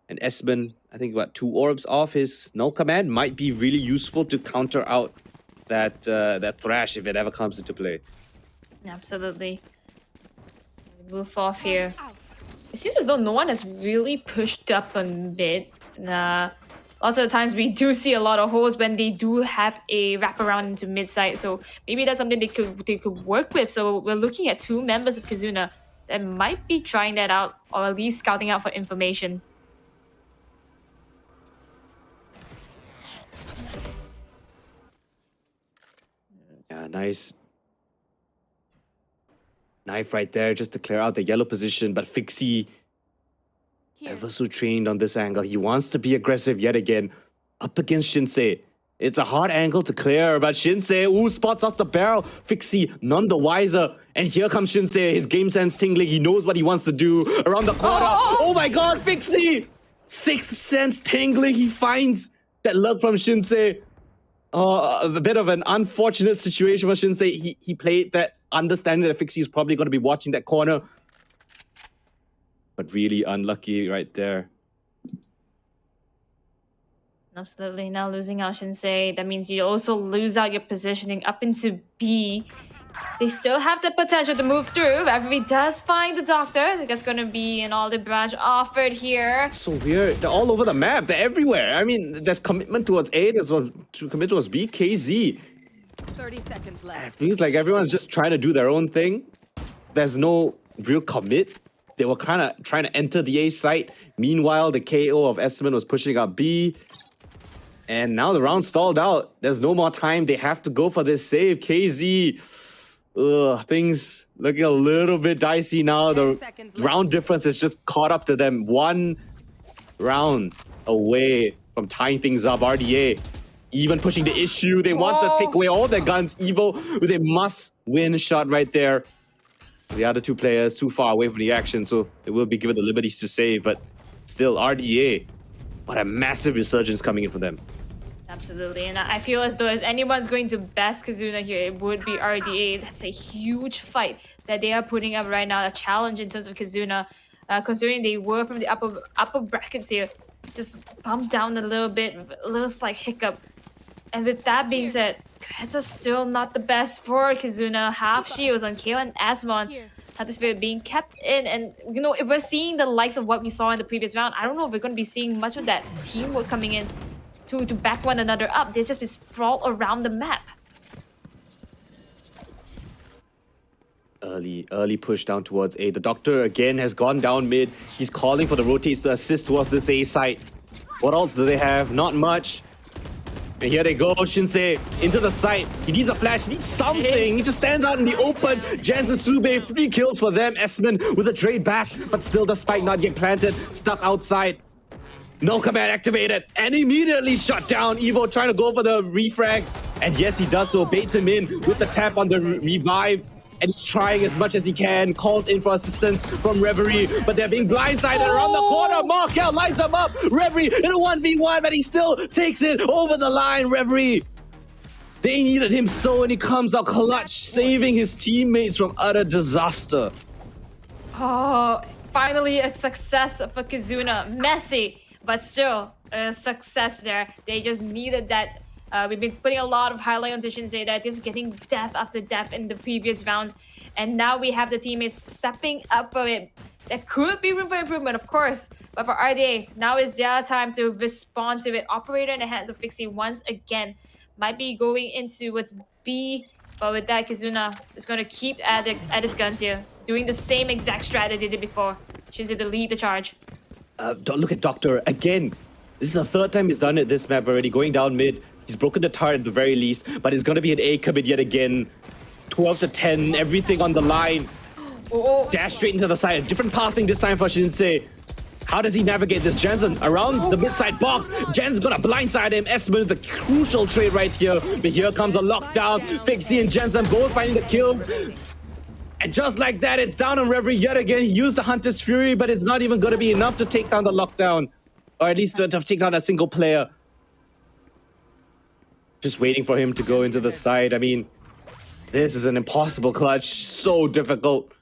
And Esmond, I think, 2 orbs off his null command might be really useful to counter out that Thrash if it ever comes into play. Absolutely. Move off here. It seems as though no one has really pushed up on mid. Lots of the times we do see a lot of holes when they do have a wraparound into mid side. So maybe that's something they could work with. So we're looking at 2 members of Kizuna that might be trying that out, or at least scouting out for information. Yeah, nice knife right there just to clear out the yellow position. But Fixie, ever so trained on this angle. He wants to be aggressive yet again up against Shinsei. It's a hard angle to clear, but Shinsei, ooh, spots off the barrel. Fixie, none the wiser. And here comes Shinsei, his game sense tingling. He knows what he wants to do around the corner. Oh my god, Fixie! Sixth sense tingling. He finds that lurk from Shinsei. A bit of an unfortunate situation for Shinsei. He played that understanding that Fixie is probably going to be watching that corner. But really unlucky right there. Absolutely. Now losing out Shinsei, that means you also lose out your positioning up into B. They still have the potential to move through. Referee does find the doctor. There's going to be an olive branch offered here. So weird. They're all over the map. They're everywhere. I mean, there's commitment towards A, there's commitment towards B, KZ. 30 seconds left. It feels like everyone's just trying to do their own thing. There's no real commit. They were kind of trying to enter the A site. Meanwhile, the KO of Estimate was pushing up B. And now the round stalled out. There's no more time. They have to go for this save. KZ, things looking a little bit dicey now. The round difference has just caught up to them. One round away from tying things up. RDA even pushing the issue. They want to take away all their guns. Evo with a must-win shot right there. The other two players too far away from the action, so they will be given the liberties to save. But still, RDA, what a massive resurgence coming in for them. Absolutely, and I feel as though if anyone's going to best Kizuna here, it would be RDA. That's a huge fight that they are putting up right now, a challenge in terms of Kizuna, considering they were from the upper brackets here. Just bumped down a little bit, a little slight hiccup. And with that being said, grades are still not the best for Kizuna. Half shields on KO and Asmon. Spirit being kept in, and you know, if we're seeing the likes of what we saw in the previous round, I don't know if we're going to be seeing much of that teamwork coming in to back one another up. They've just been sprawled around the map. Early push down towards A. The doctor again has gone down mid. He's calling for the rotates to assist towards this A site. What else do they have? Not much. And here they go, Shinsei into the site. He needs a flash, he needs something. He just stands out in the open. Jans and Sube, 3 kills for them. Esmond with a trade back, but still the spike not yet planted. Stuck outside. No command activated, and immediately shut down. Evo trying to go for the refrag. And yes, he does so, baits him in with the tap on the revive. And he's trying as much as he can, calls in for assistance from Reverie, but they're being blindsided around the corner. Markel lines him up. Reverie in a 1v1, but he still takes it over the line. Reverie, they needed him so, and he comes out clutch, saving his teammates from utter disaster. Oh, finally a success for Kizuna. Messy, but still a success there. They just needed that. We've been putting a lot of highlight on Shinsei that just getting death after death in the previous rounds. And now we have the teammates stepping up for it. There could be room for improvement, of course. But for RDA, now is their time to respond to it. Operator in the hands of Fixie once again. Might be going into what's B. But with that, Kizuna is going to keep at his guns here. Doing the same exact strategy they did before. Shinsei to lead the charge. Don't look at Doctor again. This is the third time he's done it this map already, going down mid. He's broken the turret at the very least, but it's going to be an A commit yet again. 12 to 10, everything on the line. Dash straight into the side. Different pathing this time for Shinsei. How does he navigate this? Jansen around the mid-side box. Jansen's going to blindside him. Esmond with the crucial trade right here. But here comes a lockdown. Fixie and Jansen both finding the kills. And just like that, it's down on Reverie yet again. He used the Hunter's Fury, but it's not even going to be enough to take down the lockdown. Or at least to take down a single player. Just waiting for him to go into the side. I mean, this is an impossible clutch. So difficult.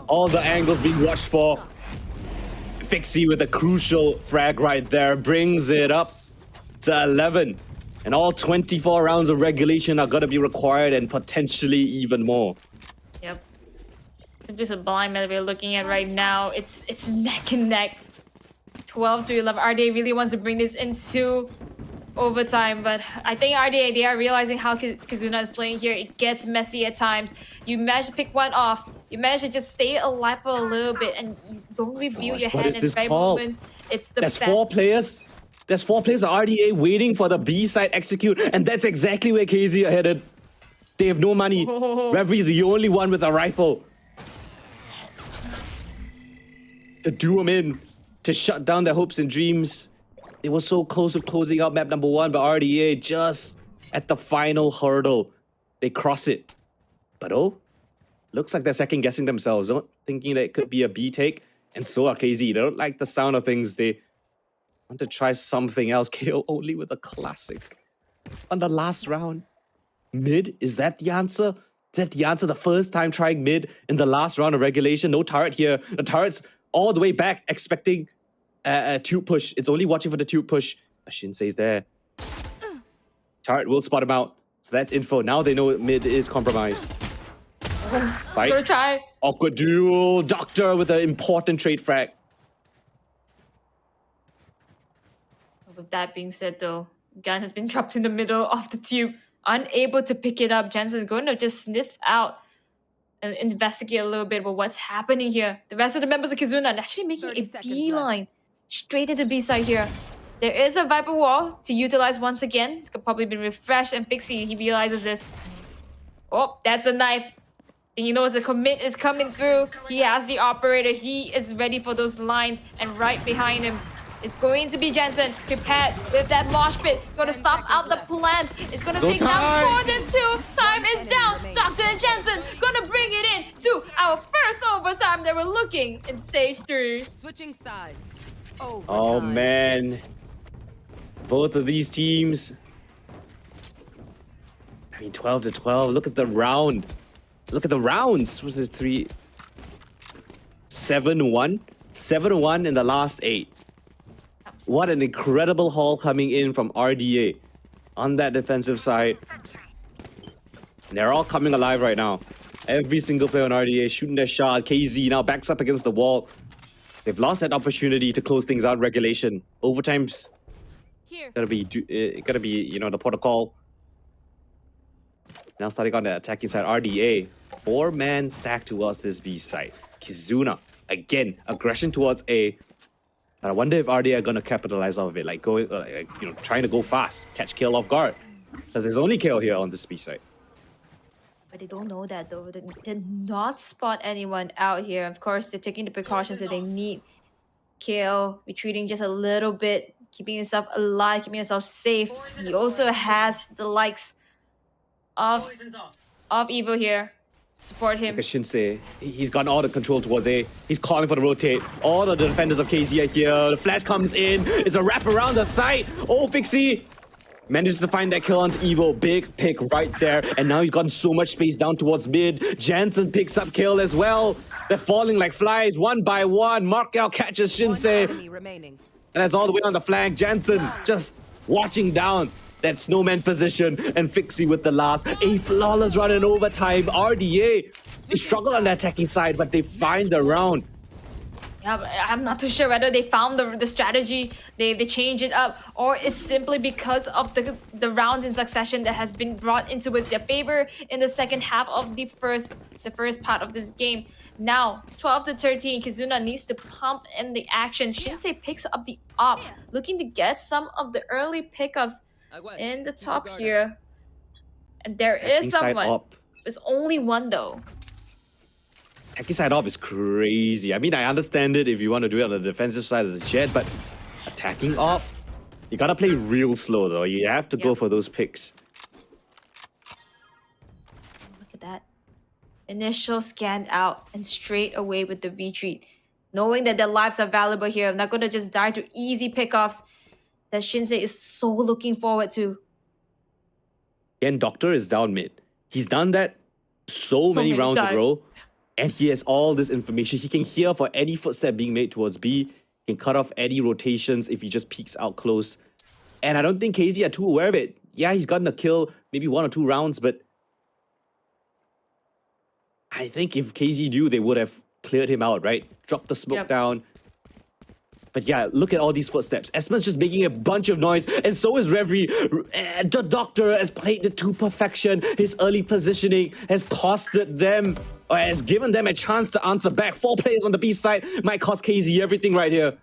All the angles being watched for. Fixie with a crucial frag right there. Brings it up to 11. And all 24 rounds of regulation are going to be required, and potentially even more. Yep. Simply sublime that we're looking at right now. It's neck and neck. 12 to 11. RDA really wants to bring this into overtime, but I think RDA, they are realizing how Kizuna is playing here. It gets messy at times. You manage to pick one off. You manage to just stay alive for a little bit, and you don't reveal your hand at the right moment. It's the There's best. 4 players. There's 4 players of RDA waiting for the B side execute, and that's exactly where KZ are headed. They have no money. Reverie's the only one with a rifle to do them in, to shut down their hopes and dreams. They were so close to closing out map number 1, but RDA just at the final hurdle, they cross it. But oh, looks like they're second guessing themselves, thinking that it could be a B take. And so are KZ. They don't like the sound of things. They want to try something else. KO only with a classic on the last round. Mid, is that the answer? Is that the answer? The first time trying mid in the last round of regulation. No turret here. The turret's all the way back, expecting a tube push. It's only watching for the tube push. Shinsei's there. Turret will spot him out. So that's info. Now they know mid is compromised. Fight. Gonna try. Awkward duel. Doctor with an important trade frag. With that being said, though, Gan has been dropped in the middle of the tube, unable to pick it up. Jensen's going to just sniff out and investigate a little bit about what's happening here. The rest of the members of Kizuna are actually making 30 a seconds beeline straight into B side here. There is a Viper wall to utilize once again. It's probably been refreshed, and Fixie, he realizes this. Oh, that's a knife. And he knows the commit is coming through. He has the operator. He is ready for those lines, and right behind him, it's going to be Jensen, prepared with that mosh pit. Going to stop out the plant. It's going to take down more than 2. Time is down. Doctor and Jensen going to bring it in to our first overtime that we're looking in stage 3. Switching sides. Oh man. Both of these teams. I mean, 12 to 12. Look at the round. Look at the rounds. What's this? 3, 7-1. 7-1 in the last 8. What an incredible haul coming in from RDA on that defensive side. And they're all coming alive right now. Every single player on RDA shooting their shot. KZ now backs up against the wall. They've lost that opportunity to close things out. Regulation. Overtime's gotta be, you know, the protocol. Now starting on the attacking side, RDA. 4-man stack towards this B side. Kizuna, again, aggression towards A. And I wonder if RDA are gonna capitalize off of it, like going, you know, trying to go fast, catch kill off guard. Because there's only kill here on this B side. But they don't know that, though. They did not spot anyone out here. Of course, they're taking the precautions that they need. KO retreating just a little bit, keeping himself alive, keeping himself safe. He also has the likes of Evo here. Support him. Like Shinsei, he's got all the control towards A. He's calling for the rotate. All of the defenders of KZ are here. The flash comes in. It's a wrap around the site. Oh, Fixie manages to find that kill onto Evo. Big pick right there. And now he's gotten so much space down towards mid. Jansen picks up kill as well. They're falling like flies one by one. Markel catches Shinsei. And that's all the way on the flank. Jansen just watching down that snowman position, and Fixie with the last. A flawless run in overtime. RDA, they struggle on the attacking side, but they find the round. Yeah, but I'm not too sure whether they found the strategy, they change it up, or it's simply because of the rounds in succession that has been brought into their favor in the second half of the first part of this game. Now, 12 to 13, Kizuna needs to pump in the action. Shinsei picks up the op, looking to get some of the early pickups in the top here. And there is someone. There's only one though. Attacking side op is crazy. I mean, I understand it if you want to do it on the defensive side as a jet, but attacking op, you gotta play real slow though. You have to go for those picks. Look at that. Initial scanned out and straight away with the retreat. Knowing that their lives are valuable here, I'm not gonna just die to easy pickoffs that Shinsei is so looking forward to. Again, Doctor is down mid. He's done that so many rounds in a row, and he has all this information. He can hear for any footstep being made towards B. He can cut off any rotations if he just peeks out close. And I don't think KZ are too aware of it. Yeah, he's gotten a kill, maybe 1 or 2 rounds, but I think if KZ knew, they would have cleared him out, right? Dropped the smoke down. But yeah, look at all these footsteps. Esma's just making a bunch of noise, and so is Reve. The Doctor has played it to perfection. His early positioning has costed them, or has given them a chance to answer back. 4 players on the B side might cost KZ everything right here.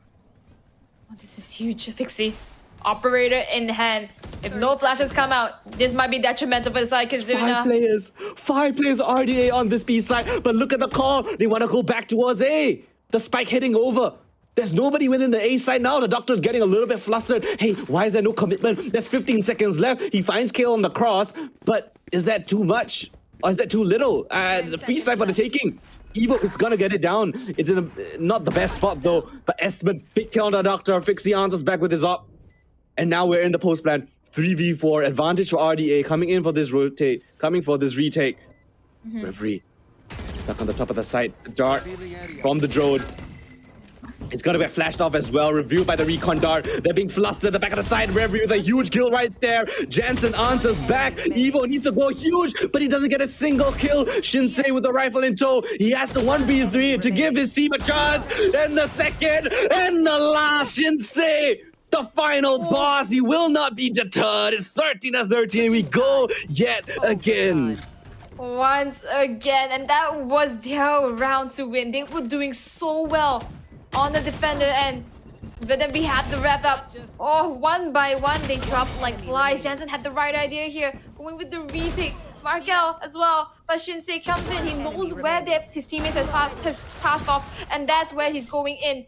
Oh, this is huge. Fixie, operator in hand. If no flashes come out, this might be detrimental for the side Kizuna. 5 players RDA on this B side, but look at the call. They want to go back towards A. The spike heading over. There's nobody within the A side now. The doctor's getting a little bit flustered. Hey, why is there no commitment? There's 15 seconds left. He finds Kale on the cross, but is that too much? Or is that too little? The free side for the taking. Evo is gonna get it down. It's in not the best spot though, but Esmond, big kill on the doctor. Fixie answers back with his op. And now we're in the post plan. 3v4, advantage for RDA, coming in for this rotate, coming for this retake. Referee, stuck on the top of the site. Dart from the drone. It's gonna get flashed off as well. Reviewed by the recon dart. They're being flustered at the back of the side. Reverie with a huge kill right there. Jansen answers back. Evo needs to go huge, but he doesn't get a single kill. Shinsei with the rifle in tow. He has to 1v3 to give his team a chance. And the second and the last. Shinsei, the final boss. He will not be deterred. It's 13-13. We go yet again. Once again, and that was their round to win. They were doing so well on the defender end, but then we had to wrap up. Oh, one by one they dropped like flies. Jansen had the right idea here, going with the retake. Markel as well, but Shinsei comes in. He knows where his teammates has passed off, and that's where he's going in.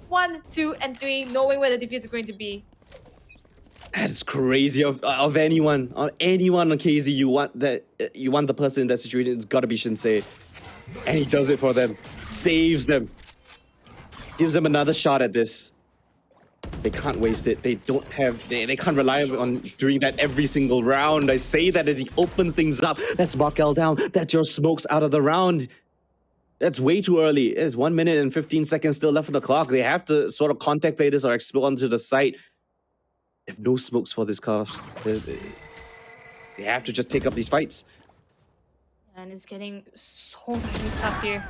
1, 2, and 3, knowing where the defense is going to be. That is crazy of anyone on KZ. You want the person in that situation. It's got to be Shinsei, and he does it for them, saves them, gives them another shot at this. They can't waste it. They don't have. They can't rely on doing that every single round. I say that as he opens things up. That's Markel down. That's your smokes out of the round. That's way too early. There's 1 minute and 15 seconds still left on the clock. They have to sort of contact play this or explode onto the site. If no smokes for this cast, they have to just take up these fights. And it's getting so very tough here.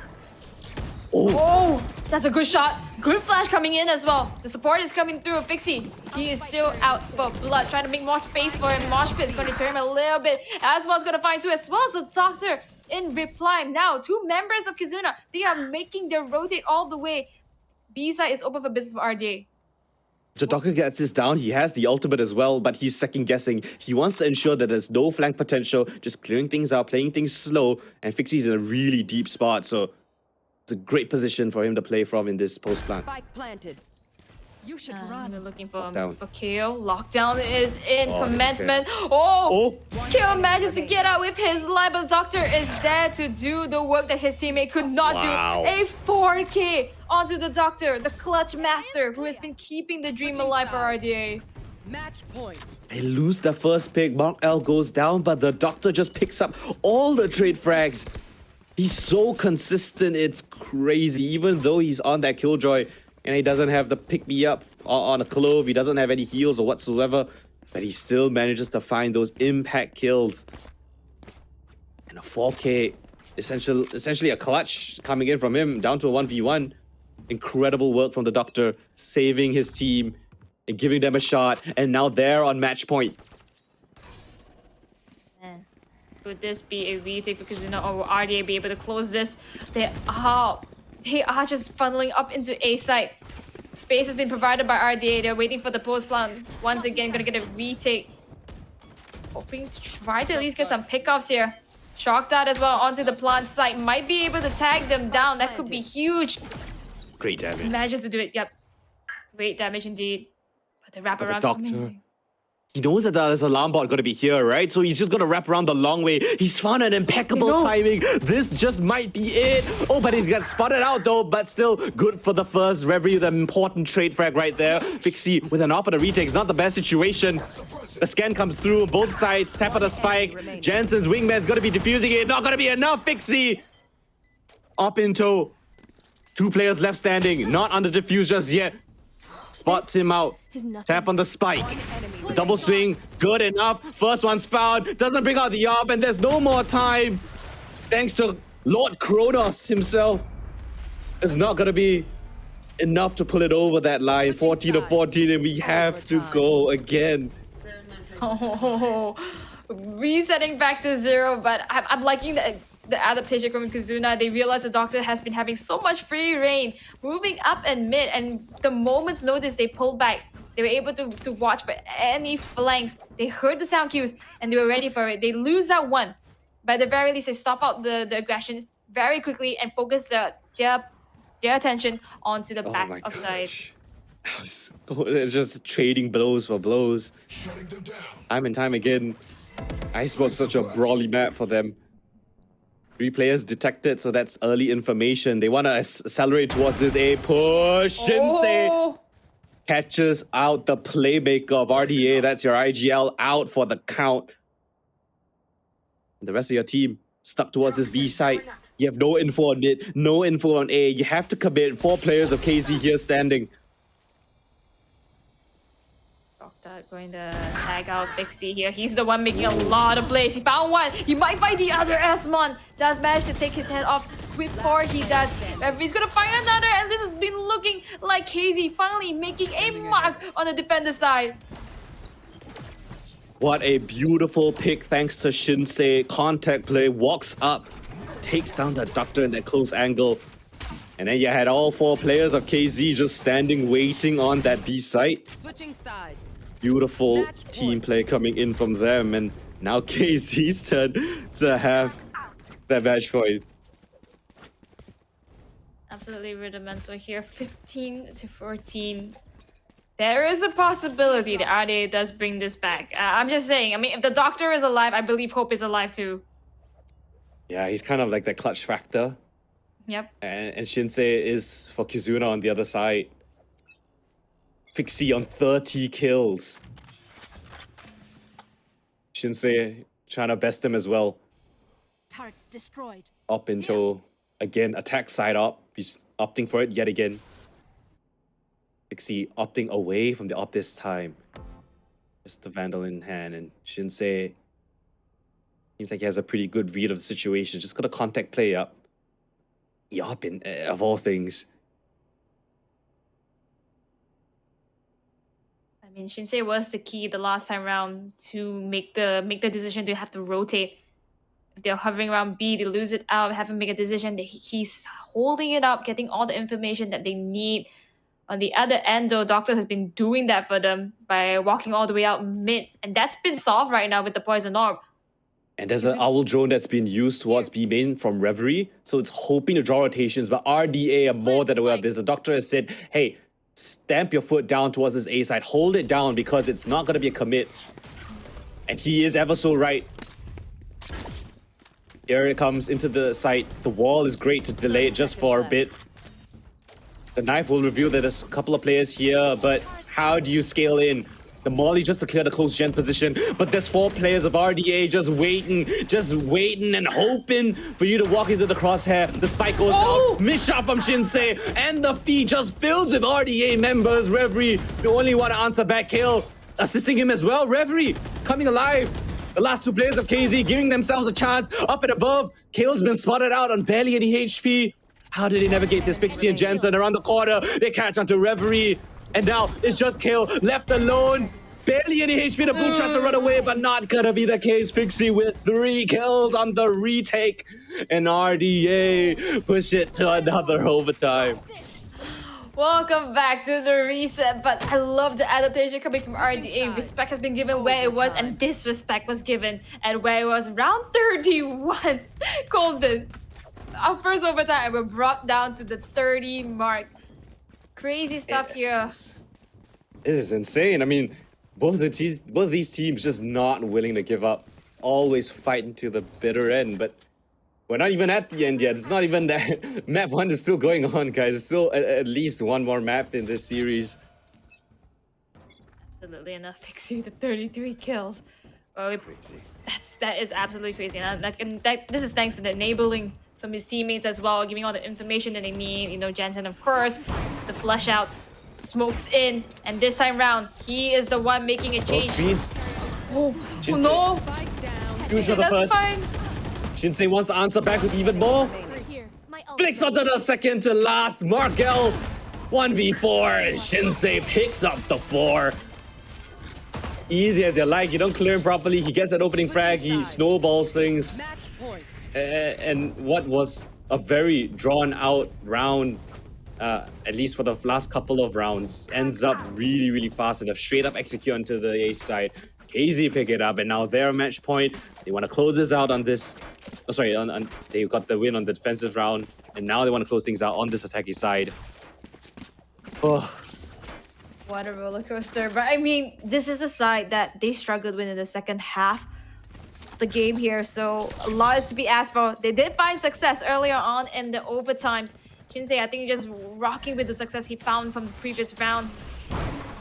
Oh, That's a good shot. Good flash coming in as well. The support is coming through. Fixie, he is still out for blood, trying to make more space for him. Mosh Pit is going to turn him a little bit. As well as going to find two, as well as the doctor in reply. Now, two members of Kizuna, they are making their rotate all the way. B side is open for business for RDA. if the doctor gets this down, he has the ultimate as well, but he's second guessing. He wants to ensure that there's no flank potential, just clearing things out, playing things slow, and Fixie's in a really deep spot, so it's a great position for him to play from in this post plan. Spike planted. You should We're run. looking Lockdown. for KO. Lockdown is in Oh, commencement. okay. Oh! KO manages to get out with his life, but the doctor is there to do the work that his teammate could not Wow. do. A 4K onto the doctor, the clutch master, who has been keeping the dream alive for RDA. Match point. They lose the first pick. Mark L goes down, but the doctor just picks up all the trade frags. He's so consistent, it's crazy. Even though he's on that killjoy and he doesn't have the pick-me-up on a clove, he doesn't have any heals or whatsoever, but he still manages to find those impact kills. And a 4K, essentially a clutch coming in from him, down to a 1v1. Incredible work from the doctor, saving his team and giving them a shot, and now they're on match point. Man, could this be a retake for Kizuna, or will RDA be able to close this? They are just funneling up into A site. Space has been provided by RDA. They're waiting for the post plan. Once again, gonna get a retake. Hoping to try to at least get some pickoffs here. Shock Dart as well onto the plant site. Might be able to tag them down. That could be huge. Great damage. Manages to do it. Yep. Great damage indeed. But the But the wraparound doctor, coming. he knows that there's an alarm bot going to be here, right? So he's just going to wrap around the long way. He's found an impeccable No. timing. This just might be it. Oh, but he's got spotted out though, but still good for the first. Reverie with an important trade frag right there. Fixie with an op and a retake. It's not the best situation. The scan comes through on both sides. Tap of the spike. Jansen's wingman's going to be defusing it. Not going to be enough. Fixie up in tow. Two players left standing. Not under defuse just yet. Spots him out. Tap on the spike. Double swing, good enough. First one's found. Doesn't bring out the op, and there's no more time. Thanks to Lord Kronos himself. It's not gonna be enough to pull it over that line. 14-14, and we have to go again. Oh, resetting back to 0, but I'm liking the adaptation from Kizuna. They realize the doctor has been having so much free reign, moving up and mid, and the moment's notice they pulled back. They were able to watch for any flanks. They heard the sound cues and they were ready for it. They lose that one, but at the very least they stop out the aggression very quickly and focus their their attention onto the Oh back my of side. gosh. They're just trading blows for blows. Time and time again. Iceberg's such a brawly map for them. 3 players detected, so that's early information. They want to accelerate towards this A push. Shinsei Oh, catches out the playmaker of RDA. That's your IGL out for the count. And the rest of your team stuck towards this B site. You have no info on it, no info on A. You have to commit. 4 players of KZ here standing. Doctor going to tag out Pixie here. He's the one making a lot of plays. He found one. He might find the other. Esmon does manage to take his head off before he does. He's gonna find another, and this has been looking like KZ finally making a mark on the defender side. What a beautiful pick thanks to Shinsei. Contact play, walks up, takes down the Doctor in that close angle. And then you had all 4 players of KZ just standing waiting on that B site. Switching sides. Beautiful Match team point. play coming in from them. And now KZ's turn to have that match point. Absolutely rudimental here. 15-14. There is a possibility that RDA does bring this back. I'm just saying, I mean, if the Doctor is alive, I believe Hope is alive too. Yeah, he's kind of like the clutch factor. Yep. And Shinsei is for Kizuna on the other side. Fixie on 30 kills. Shinsei trying to best him as well. Turrets destroyed. Up into, again, attack side up. He's opting for it yet again. Fixie opting away from the op this time. Just the Vandal in hand, and Shinsei seems like he has a pretty good read of the situation. Just got a contact play up. Yup, of all things. I mean, Shinsei was the key the last time round to make the decision to have to rotate. If they're hovering around B, they lose it out, have to make a decision. He's holding it up, getting all the information that they need. On the other end, though, Doctor has been doing that for them by walking all the way out mid. And that's been solved right now with the Poison Orb. And there's an owl drone that's been used towards B main from Reverie, so it's hoping to draw rotations, but RDA are more than aware of this. The Doctor has said, hey, stamp your foot down towards this A side, hold it down because it's not going to be a commit. And he is ever so right. Here it comes into the site. The wall is great to delay it just for a bit. The knife will reveal that there's a couple of players here, but how do you scale in? The Molly just to clear the close gen position, but there's 4 players of RDA just waiting and hoping for you to walk into the crosshair. The spike goes out, miss shot from Shinsei, and the feed just fills with RDA members. Reverie, the only one to answer back. Kale assisting him as well. Reverie coming alive. The last 2 players of KZ giving themselves a chance up and above. Kale's been spotted out on barely any HP. How did they navigate this? Pixie and Jensen around the corner. They catch onto Reverie. And now it's just Kale left alone. Barely any HP. The Blue tries to run away, but not gonna be the case. Pixie with 3 kills on the retake. And RDA push it to another overtime. Welcome back to the reset, but I love the adaptation coming from RDA. Respect has been given where it was, and disrespect was given at where it was. Round 31, Golden. Our first overtime, and we're brought down to the 30 mark. Crazy stuff here. This is insane. I mean, both of these teams just not willing to give up. Always fighting to the bitter end, but we're not even at the end yet. It's not even that. Map 1 is still going on, guys. There's still at least one more map in this series. Absolutely enough, Pixie with 33 kills. Well, Crazy. that is absolutely crazy. And this is thanks to the enabling from his teammates as well, giving all the information that they need. You know, Jensen, of course, the flush outs, smokes in, and this time round, he is the one making a change. Speeds. Oh Shinsei. no! Spike down. Future the That's first. fine. Shinsei wants to answer back with even more. Flicks onto the second to last. Markel 1v4. Shinsei picks up the 4. Easy as you like. You don't clear him properly. He gets that opening frag. He snowballs things. Match point. And what was a very drawn out round, at least for the last couple of rounds, ends up really, really fast and straight up execute onto the A side. KZ pick it up, and now their match point. They want to close this out on this. Oh, sorry, they got the win on the defensive round. And now they want to close things out on this attacking side. Oh, What a roller coaster. But I mean, this is a side that they struggled with in the second half of the game here. So a lot is to be asked for. They did find success earlier on in the overtimes. Shinsei, I think, just rocking with the success he found from the previous round.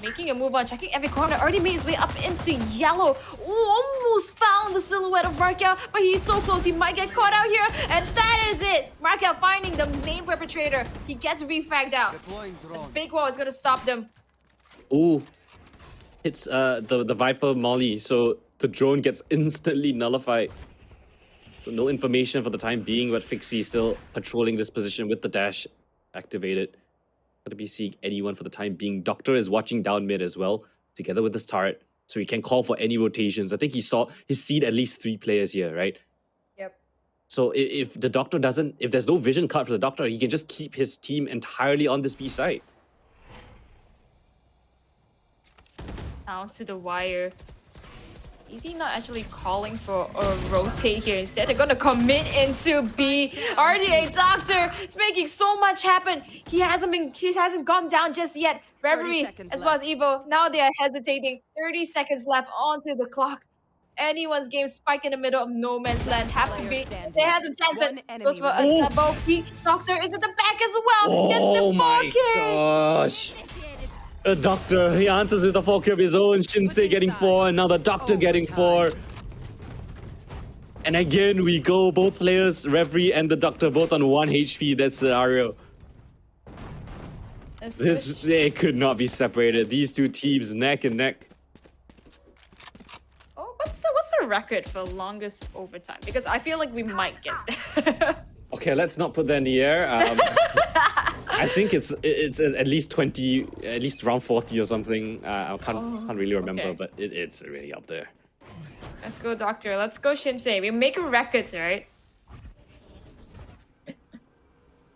Making a move on, checking every corner. Already made his way up into yellow. Ooh, almost found the silhouette of Markel, but he's so close. He might get caught out here. And that is it. Markel finding the main perpetrator. He gets refragged out. The big wall is going to stop them. ooh. Hits the Viper Molly, so the drone gets instantly nullified. So no information for the time being, but Fixie still patrolling this position with the dash activated. Not to be seeing anyone for the time being. Doctor is watching down mid as well, together with this turret, so he can call for any rotations. I think he's seen at least 3 players here, right? Yep. So if the Doctor doesn't, if there's no vision cut for the Doctor, he can just keep his team entirely on this B side. Down to the wire. Is he not actually calling for a rotate here? Instead, they're gonna commit into B. RDA Doctor is making so much happen. He hasn't gone down just yet. Reverie as well as Evo. Now they are hesitating. 30 seconds left onto the clock. Anyone's game spike in the middle of no man's land. Have to be. They have some chance. Goes for a remaining. double peek. Doctor is at the back as well. Gets Oh the my 4K. gosh. The Doctor, he answers with a 4K of his own. Shinsei getting 4, and now the Doctor getting 4. And again, we go, both players, Reverie and the Doctor, both on 1 HP. That scenario. They could not be separated. These two teams neck and neck. Oh, what's the record for longest overtime? Because I feel like we might get there. Okay, let's not put that in the air. I think it's at least 20, at least around 40 or something. I can't really remember, okay. but it's really up there. Let's go, Doctor. Let's go, Shinsei. We're making records, right?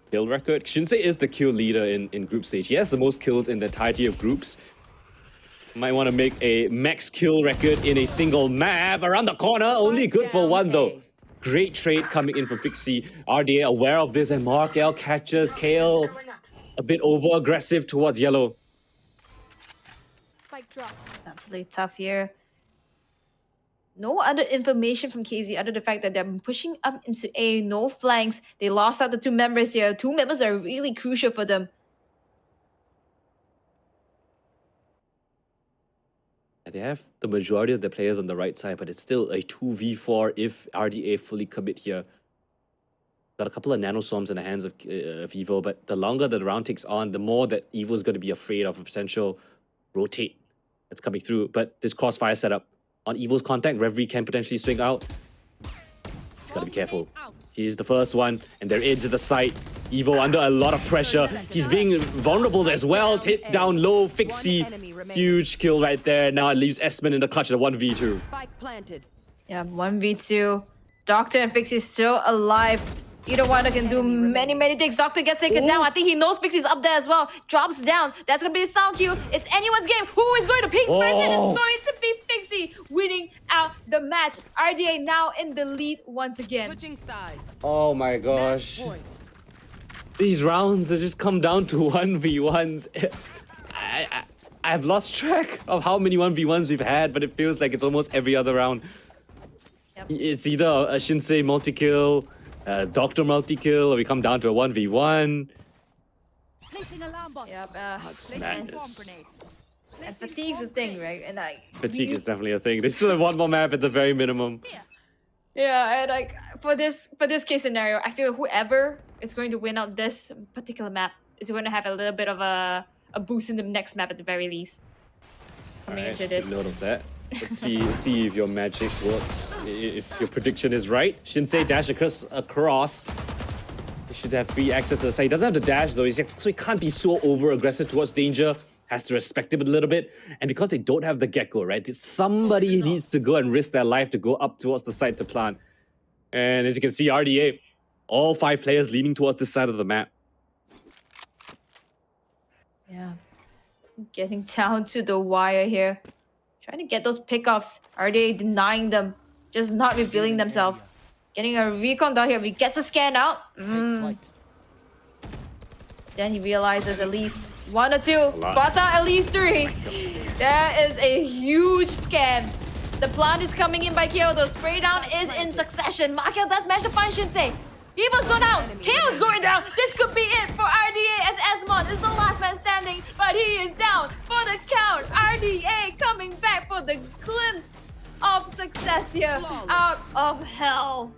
Kill record. Shinsei is the kill leader in group stage. He has the most kills in the entirety of groups. Might want to make a max kill record in a single map. Around the corner, only good for 1 though. Great trade coming in from Fixie. RDA aware of this, and Markel catches Kale a bit over aggressive towards yellow. Spike drop. Absolutely tough here. No other information from KZ other than the fact that they're pushing up into A. No flanks. They lost out the 2 members here. 2 members are really crucial for them. They have the majority of the players on the right side, but it's still a 2v4 if RDA fully commit here. Got a couple of nanoswarms in the hands of Evo, but the longer the round takes on, the more that Evo's going to be afraid of a potential rotate that's coming through. But this crossfire setup on Evo's contact, Reverie can potentially swing out. He's got to be careful. He's the first one, and they're into the site. Evo under a lot of pressure. He's being vulnerable as well. Hit down low, Fixie. Huge kill right there. Now it leaves Esmond in the clutch at 1v2. Spike planted. Yeah, 1v2. Doctor and Fixie still alive. Either one can do many things. Doctor gets taken down. I think he knows Pixie's up there as well. Drops down. That's going to be a sound cue. It's anyone's game. Who is going to ping first? And it's going to be Fixie winning out the match. RDA now in the lead once again. Switching sides. Oh my gosh. Match point. These rounds have just come down to 1v1s. I've lost track of how many 1v1s we've had, but it feels like it's almost every other round. Yep. It's either a Shinsei multi-kill, a Doctor multi-kill, or we come down to a 1v1. Placing alarm bot. Yep. It's madness. And fatigue's a thing, right? And Fatigue is definitely a thing. They still have 1 more map at the very minimum. Yeah, and like for this case scenario, I feel whoever is going to win out this particular map is going to have a little bit of a boost in the next map at the very least. Coming Alright, into this. take note of that. Let's see if your magic works. If your prediction is right. Shinsei dash across. He should have free access to the side. He doesn't have the dash though, so he can't be so over aggressive towards danger. Has to respect it a little bit. And because they don't have the gecko, right? Somebody needs to go and risk their life to go up towards the side to plant. And as you can see, RDA, all 5 players leaning towards this side of the map. Yeah. Getting down to the wire here. Trying to get those pickoffs. Are they denying them? Just not revealing themselves. Getting a recon down here. If he gets a scan out. Then he realizes at least 1 or 2. lot. Spots out at least 3. There is a huge scan. The plant is coming in by Kyoto. Spray down is in succession. Markel does match the punch, Shinsei. Evo's go down. KO's going down. This could be it for RDA as Esmond is the last man standing, but he is down for the count. RDA coming back for the glimpse of success here out of hell.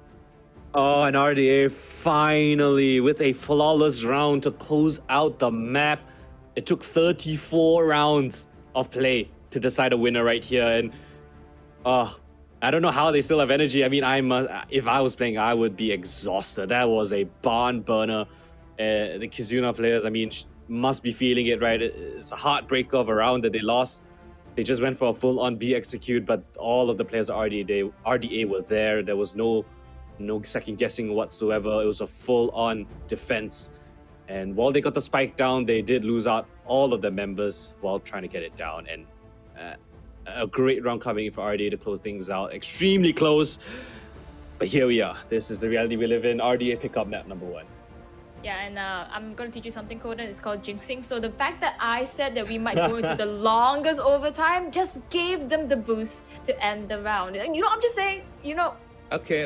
Oh, and RDA finally with a flawless round to close out the map. It took 34 rounds of play to decide a winner right here, and I don't know how they still have energy. I mean, if I was playing, I would be exhausted. That was a barn burner. The Kizuna players, I mean, must be feeling it, right? It's a heartbreaker of a round that they lost. They just went for a full-on B execute, but all of the players of RDA were there. There was no second guessing whatsoever. It was a full-on defense. And while they got the spike down, they did lose out all of their members while trying to get it down. And a great round coming in for RDA to close things out. Extremely close. But here we are. This is the reality we live in. RDA pick up map number 1. Yeah, and I'm going to teach you something, Coden. It's called jinxing. So the fact that I said that we might go into the longest overtime just gave them the boost to end the round. And I'm just saying, Okay.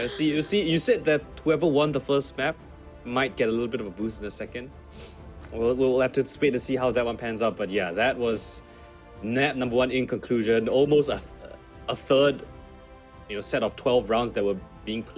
You said that whoever won the first map might get a little bit of a boost in the second. We'll have to wait to see how that one pans out. But yeah, that was map number 1 in conclusion. Almost a third, set of 12 rounds that were being played.